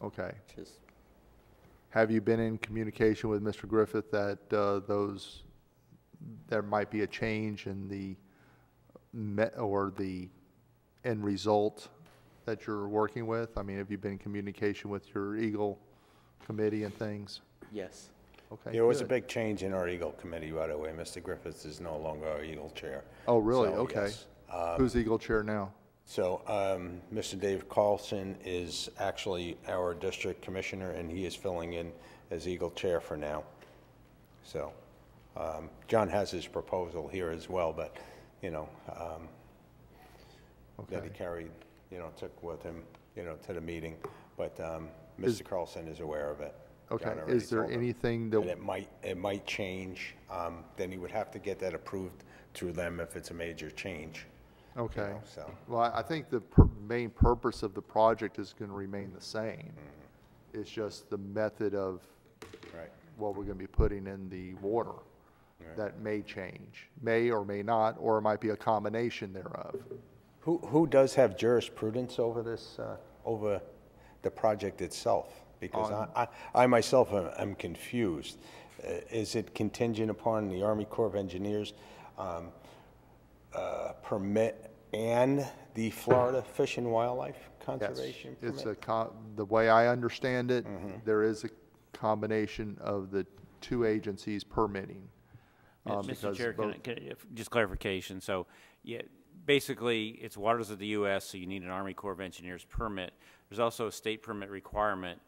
Okay. Just Have you been in communication with Mr. Griffith that there might be a change in the end result that you're working with? I mean, have you been in communication with your Eagle committee and things? yes. Okay. there was a good. big change in our Eagle committee, by the way. Mr. Griffiths is no longer our Eagle chair. Oh, really? So, Okay. yes. Who's Eagle chair now? So, Mr. Dave Carlson is actually our district commissioner, and he is filling in as Eagle chair for now. So, John has his proposal here as well, but, that he Okay. carried, took with him, to the meeting. But Mr. Carlson is aware of it. Okay. John already Is there told him. anything And that, it might change. Then he would have to get that approved through them if it's a major change. okay. So, Well, I think the main purpose of the project is going to remain the same. It's just the method of right. what we're going to be putting in the water that may change, may or may not, or it might be a combination thereof. Who does have jurisprudence over this, over the project itself? Because I myself am confused. Is it contingent upon the Army Corps of Engineers permit and the Florida Fish and Wildlife Conservation Yes, permit? it's the way I understand it, there is a combination of the two agencies permitting. Mr. because Chair, both- just clarification. So, yeah, basically, it's waters of the U.S., so you need an Army Corps of Engineers permit. There's also a state permit requirement.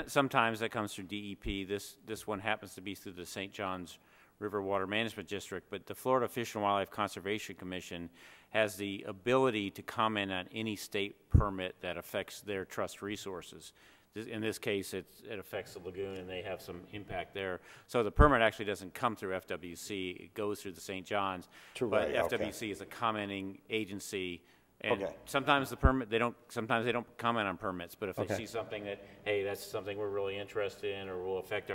Sometimes that comes through DEP. This one happens to be through the St. Johns River Water Management District, but the Florida Fish and Wildlife Conservation Commission has the ability to comment on any state permit that affects their trust resources. In this case, it affects the lagoon, and they have some impact there. So the permit actually doesn't come through FWC. It goes through the St. Johns. Right, But okay. FWC is a commenting agency. And Okay. sometimes sometimes they don't comment on permits, but if they see something that, hey, that's something we're really interested in or will affect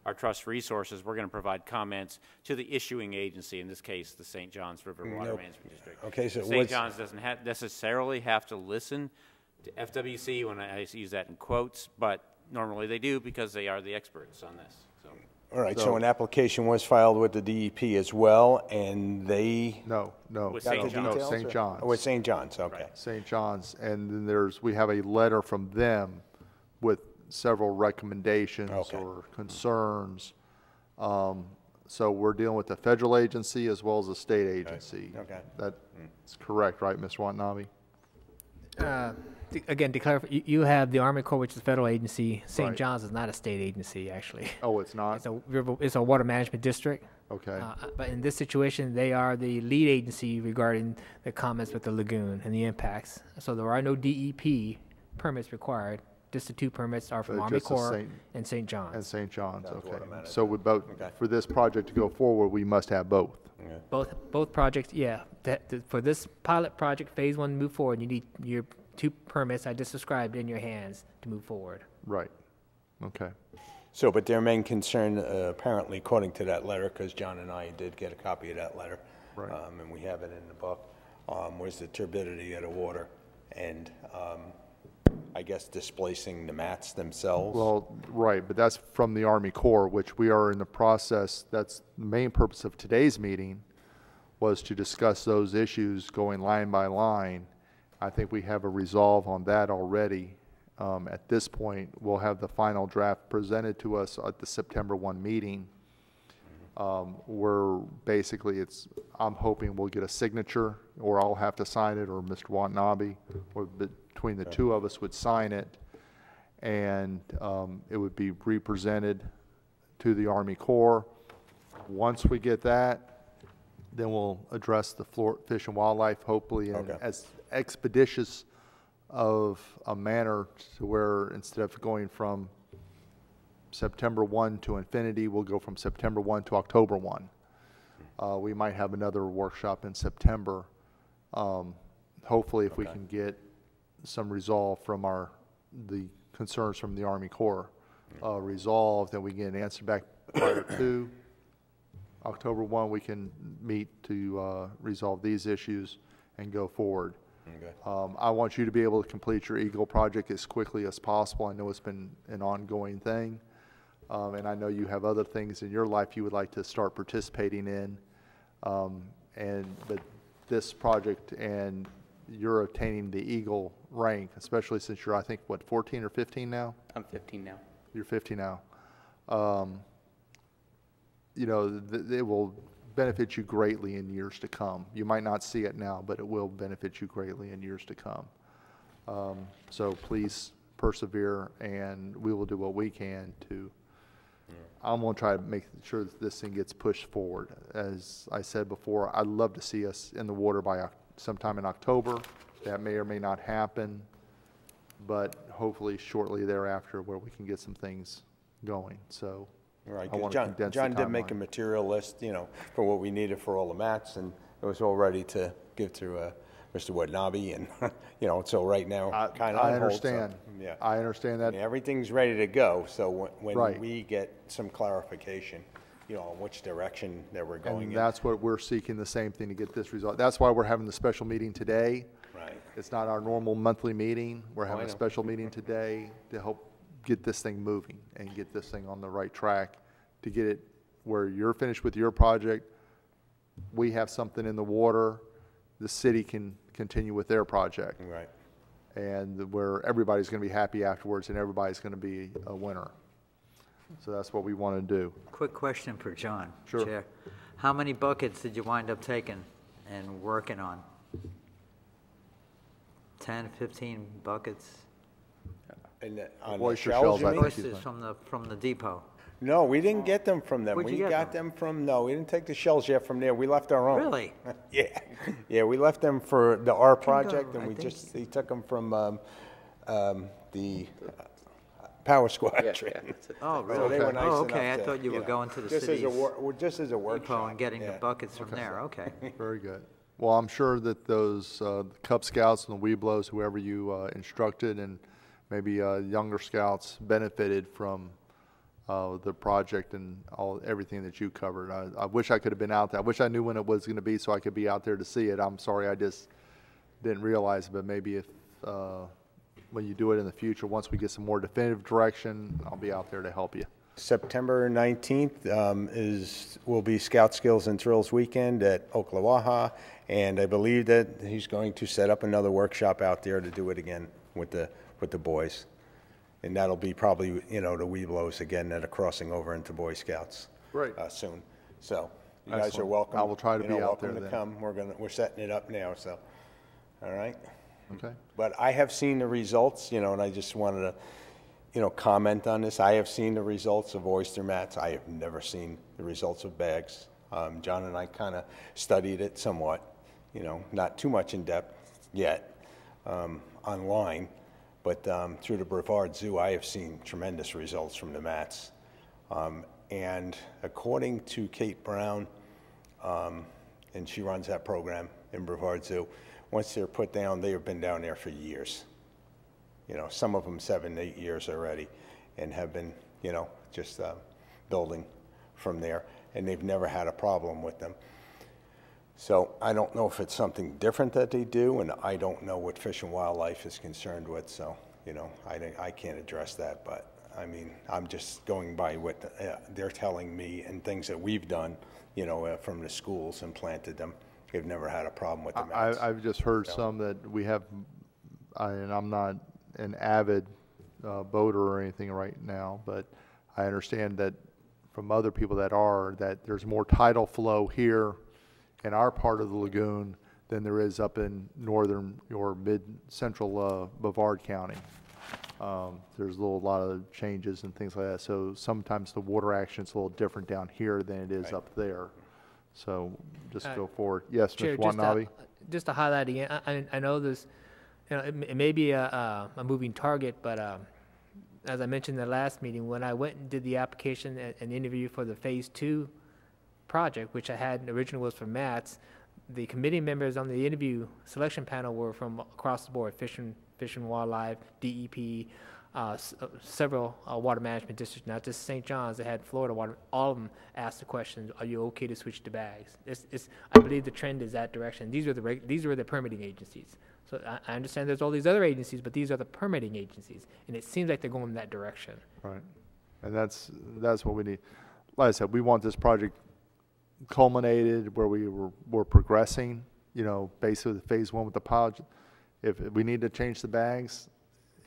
our trust resources, we're going to provide comments to the issuing agency, in this case, the St. Johns River Water Management District. Okay, so St. what's- Johns doesn't necessarily have to listen to FWC, when I use that in quotes, but normally they do because they are the experts on this. So. All right, so an application was filed with the DEP as well, and they... No, With Got St. the John's. details, St. or- John's. Oh, with St. John's, okay. St. John's, and then we have a letter from them with several recommendations Okay. or concerns. So we're dealing with the federal agency as well as the state agency. Okay. That's correct, right, Mr. Watanabe? Again, to clarify, you have the Army Corps, which is a federal agency. St. Right. John's is not a state agency, actually. Oh, it's not? It's a water management district. Okay. But in this situation, they are the lead agency regarding the comments with the lagoon and the impacts. So there are no DEP permits required. Just the two permits are from But Army just the Corps Saint- and St. John's. And St. John's, John's okay. Water Management. So we both, Okay. for this project to go forward, we must have both. Both projects, yeah. For this pilot project, phase one, move forward, you need your two permits I just described in your hands to move forward. Right. Okay. So, but their main concern, apparently, according to that letter, because John and I did get a copy of that letter, Right. And we have it in the book, was the turbidity of the water and, I guess, displacing the mats themselves. Well, right, but that's from the Army Corps, which we are in the process. That's the main purpose of today's meeting, was to discuss those issues going line by line. I think we have a resolve on that already. At this point, we'll have the final draft presented to us at the September 1 meeting. Where basically I'm hoping we'll get a signature, or I'll have to sign it, or Mr. Watanabe, or between the two of us would sign it, and it would be represented to the Army Corps. Once we get that, then we'll address the Fish and Wildlife, hopefully in as expeditious of a manner, to where instead of going from September 1 to infinity, we'll go from September 1 to October 1. We might have another workshop in September. Hopefully, if we can get some resolve from the concerns from the Army Corps resolved, then we get an answer back prior to October 1. We can meet to resolve these issues and go forward. Okay. I want you to be able to complete your Eagle project as quickly as possible. I know it's been an ongoing thing. And I know you have other things in your life you would like to start participating in. But this project, and you're attaining the Eagle rank, especially since you're, I think, what, 14 or 15 now? I'm 15 now. You're 50 now. You know, it will benefit you greatly in years to come. You might not see it now, but it will benefit you greatly in years to come. So please persevere, and we will do what we can to. I'm going to try to make sure that this thing gets pushed forward. As I said before, I'd love to see us in the water by sometime in October. That may or may not happen, but hopefully shortly thereafter, where we can get some things going. So. Right, I wanna because condense John the did make a timeline. material list, you know, for what we needed for all the mats, and it was all ready to give to Mr. Watanabe, and, you know, so right now, kind of I on hold. So, understand. Yeah. I understand that. And everything's ready to go, so when Right. we get some clarification, you know, on which direction that we're going And in. that's what we're seeking, the same thing, to get this result. That's why we're having the special meeting today. Right. It's not our normal monthly meeting. We're I having a know. special meeting today to help get this thing moving and get this thing on the right track, to get it where you're finished with your project, we have something in the water, the city can continue with their project. Right. And where everybody's going to be happy afterwards, and everybody's going to be a winner. So that's what we want to do. Quick question for John. Sure. Chair. How many buckets did you wind up taking and working on? 10, 15 buckets? And on the Oyster shells, shells, you I mean? think. Oysters from the depot? No, we didn't get them from them. Where'd you We get got them from, no, we didn't take the shells yet from there. We left our own. Really? Yeah, yeah, we left them for our go, project, and I we think- just, he took them from the Power Squadron. Oh, So really? they were nice Oh, okay, I enough to, thought you were know, going to the just as a city's just as a workshop. depot and getting the yeah. buckets from there, okay. Very good. Well, I'm sure that those Cub Scouts and the Weeblos, whoever you instructed, and maybe younger scouts benefited from the project and everything that you covered. I wish I could have been out there. I wish I knew when it was going to be so I could be out there to see it. I'm sorry, I just didn't realize, but maybe if when you do it in the future, once we get some more definitive direction, I'll be out there to help you. September 19th will be Scout Skills and Thrills Weekend at Oklawaha, and I believe that he's going to set up another workshop out there to do it again with the boys. And that'll be probably, you know, the Weeblos again that are crossing over into Boy Scouts. Great. Soon. So you guys are Excellent. welcome. I will try to you be know, out there welcome to then. come. We're setting it up now. So, all right. Okay. But I have seen the results, you know, and I just wanted to, you know, comment on this. I have seen the results of oyster mats. I have never seen the results of bags. John and I kind of studied it somewhat, you know, not too much in depth yet online, but through the Brevard Zoo, I have seen tremendous results from the mats. And according to Kate Brown, and she runs that program in Brevard Zoo, once they're put down, they have been down there for years. You know, some of them 7, 8 years already, and have been, you know, just building from there, and they've never had a problem with them. So I don't know if it's something different that they do, and I don't know what Fish and Wildlife is concerned with, so, you know, I can't address that, but, I mean, I'm just going by what they're telling me and things that we've done, you know, from the schools and planted them. They've never had a problem with the mats. I've just heard some that we have, and I'm not an avid boater or anything right now, but I understand that from other people that are, that there's more tidal flow here in our part of the lagoon than there is up in northern or mid-central Brevard County. There's a lot of changes and things like that, so sometimes the water action is a little different down here than it is up there. So just go forward. Yes, Chair, Mr. Watanabe? just to highlight again, I know this, you know, it may be a moving target, but as I mentioned in the last meeting, when I went and did the application and interview for the Phase 2 project, which I had originally was for MATS, the committee members on the interview selection panel were from across the board, Fish and Wildlife, DEP, several water management districts, not just St. John's. They had Florida water. All of them asked the question, "Are you okay to switch to bags?" I believe the trend is that direction. These are the permitting agencies. So I understand there's all these other agencies, but these are the permitting agencies, and it seems like they're going in that direction. Right, and that's what we need. Like I said, we want this project culminated where we're progressing. You know, basically Phase 1 with the pilot. If we need to change the bags,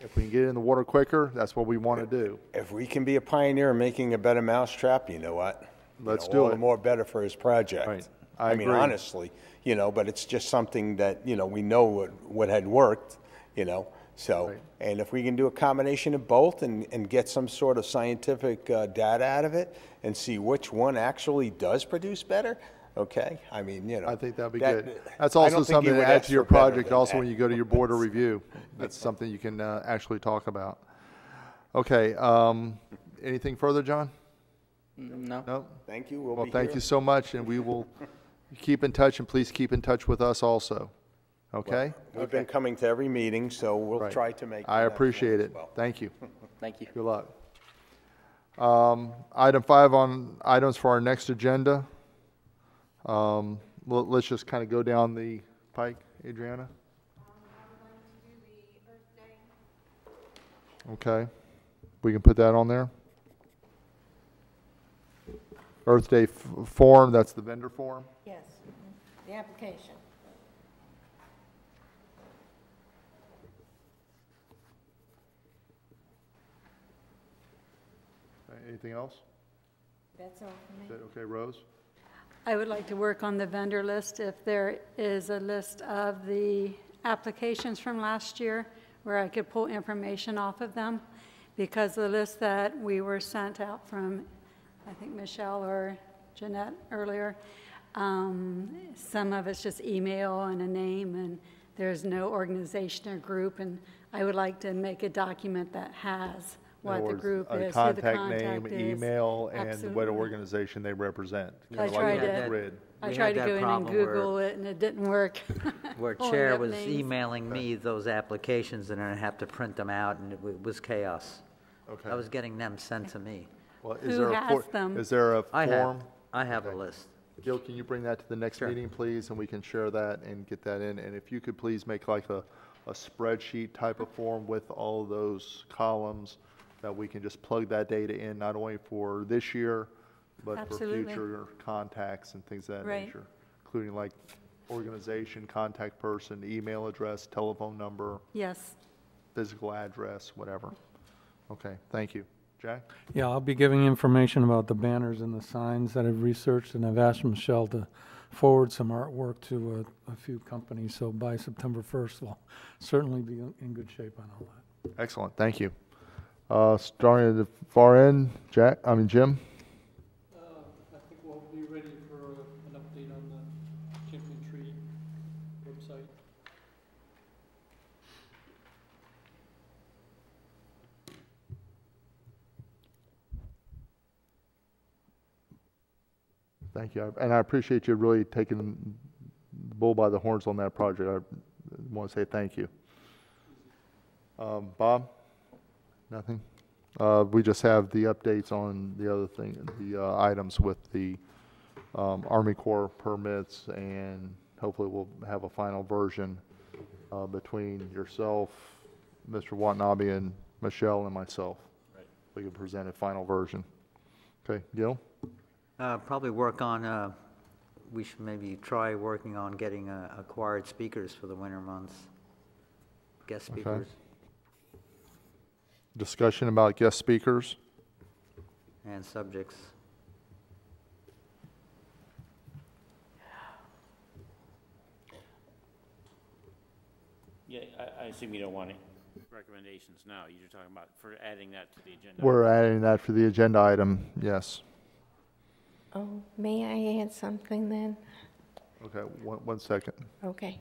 if we can get it in the water quicker, that's what we want to do. If we can be a pioneer in making a better mousetrap, you know what? Let's do do all it. the more better for his project. Right. I mean, agree. honestly, you know, but it's just something that, you know, we know what had worked, you know, so, Right. and if we can do a combination of both and get some sort of scientific data out of it and see which one actually does produce better, okay? I mean, you know. I think that'd be good. That's I also don't think something you to would add ask to your for better project than also that. when you go to your board of review. That's something you can actually talk about. Okay, anything further, John? No. No? Thank you, we'll Well, be thank here. you so much, and we will keep in touch, and please keep in touch with us also. Okay? We've been coming to every meeting, so we'll Right. try to make. I that appreciate as it. well. Thank you. Thank you. Good luck. Item 5 on items for our next agenda. Let's just kind of go down the pike, Adriana. Okay. We can put that on there. Earth Day form, that's the vendor form. Yes, the application. Anything else? That's all for Is me. that okay, Rose? I would like to work on the vendor list. If there is a list of the applications from last year where I could pull information off of them, because the list that we were sent out from, I think Michelle or Jeanette earlier, some of it's just email and a name, and there's no organization or group, and I would like to make a document that has In other what the words, group a is, who the contact contact name, is. email, and what Absolutely. organization they represent. I Kinda tried like a to- grid. I We tried had to that go in and problem where- Google it, and it didn't work. Where Pulling Chair up was names. emailing me those applications, and then I'd have to print them out, and it was chaos. Okay. I was getting them sent to me. Well, Who has them? Is there a I form? have a Okay. list. Gil, can you bring that to the next Sure. meeting, please, and we can share that and get that in? And if you could please make like a spreadsheet type of form with all of those columns that we can just plug that data in, not only for this year, but for Absolutely. future contacts and things of that Right. nature, including like organization, contact person, email address, telephone number, Yes. physical address, whatever. Okay, thank you. Jack? Yeah, I'll be giving information about the banners and the signs that I've researched, and I've asked Michelle to forward some artwork to a few companies, so by September 1st, we'll certainly be in good shape on all that. Excellent, thank you. Starting at the far end, Jim? I think we'll be ready for an update on the Champion Tree website. Thank you, and I appreciate you really taking the bull by the horns on that project. want to say thank you. Bob? Nothing? We just have the updates on the other thing, the items with the Army Corps permits, and hopefully we'll have a final version between yourself, Mr. Watanabe, and Michelle, and myself. Right. We can present a final version. Okay, Gil? Probably work on, we should maybe try working on getting acquired speakers for the winter months. Guest speakers. Okay. Discussion about guest speakers. And subjects. Yeah, I assume you don't want any recommendations now. You're talking about for adding that to the agenda. We're adding that for the agenda item, yes. Oh, may I add something then? Okay, one second. Okay.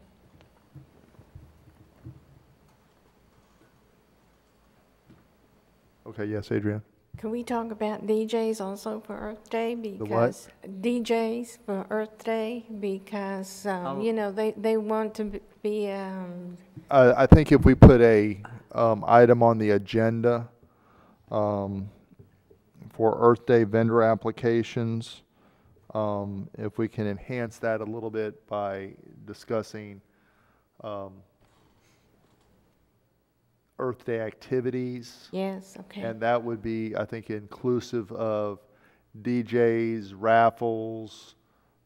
Okay, yes, Adrienne. Can we talk about DJs also for Earth Day? what? Because DJs for Earth Day, because, you know, they want to be, I think if we put a item on the agenda for Earth Day vendor applications, if we can enhance that a little bit by discussing Earth Day activities. yes, okay. And that would be, I think, inclusive of DJs, raffles,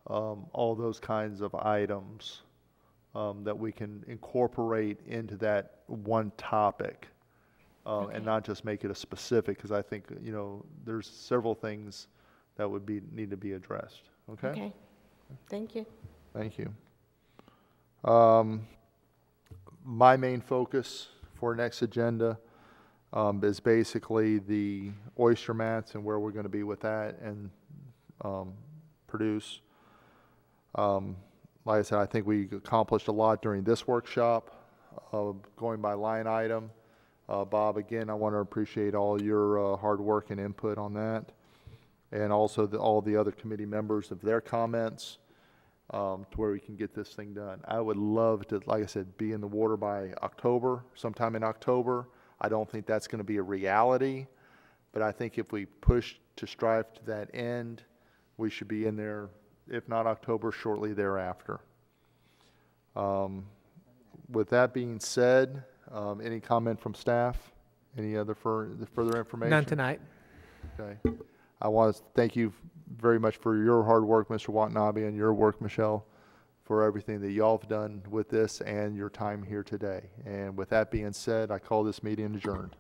all those kinds of items that we can incorporate into that one topic, and not just make it a specific, because I think, you know, there's several things that would need to be addressed. Okay? Okay, thank you. Thank you. My main focus for next agenda is basically the oyster mats and where we're going to be with that and produce. Like I said, I think we accomplished a lot during this workshop, going by line item. Bob, again, I want to appreciate all your hard work and input on that, and also all the other committee members of their comments, to where we can get this thing done. I would love to, like I said, be in the water by October, sometime in October. I don't think that's going to be a reality, but I think if we push to strive to that end, we should be in there, if not October, shortly thereafter. With that being said, any comment from staff? Any other further information? None tonight. Okay. I want to thank you very much for your hard work, Mr. Watanabe, and your work, Michelle, for everything that y'all have done with this and your time here today. And with that being said, I call this meeting adjourned.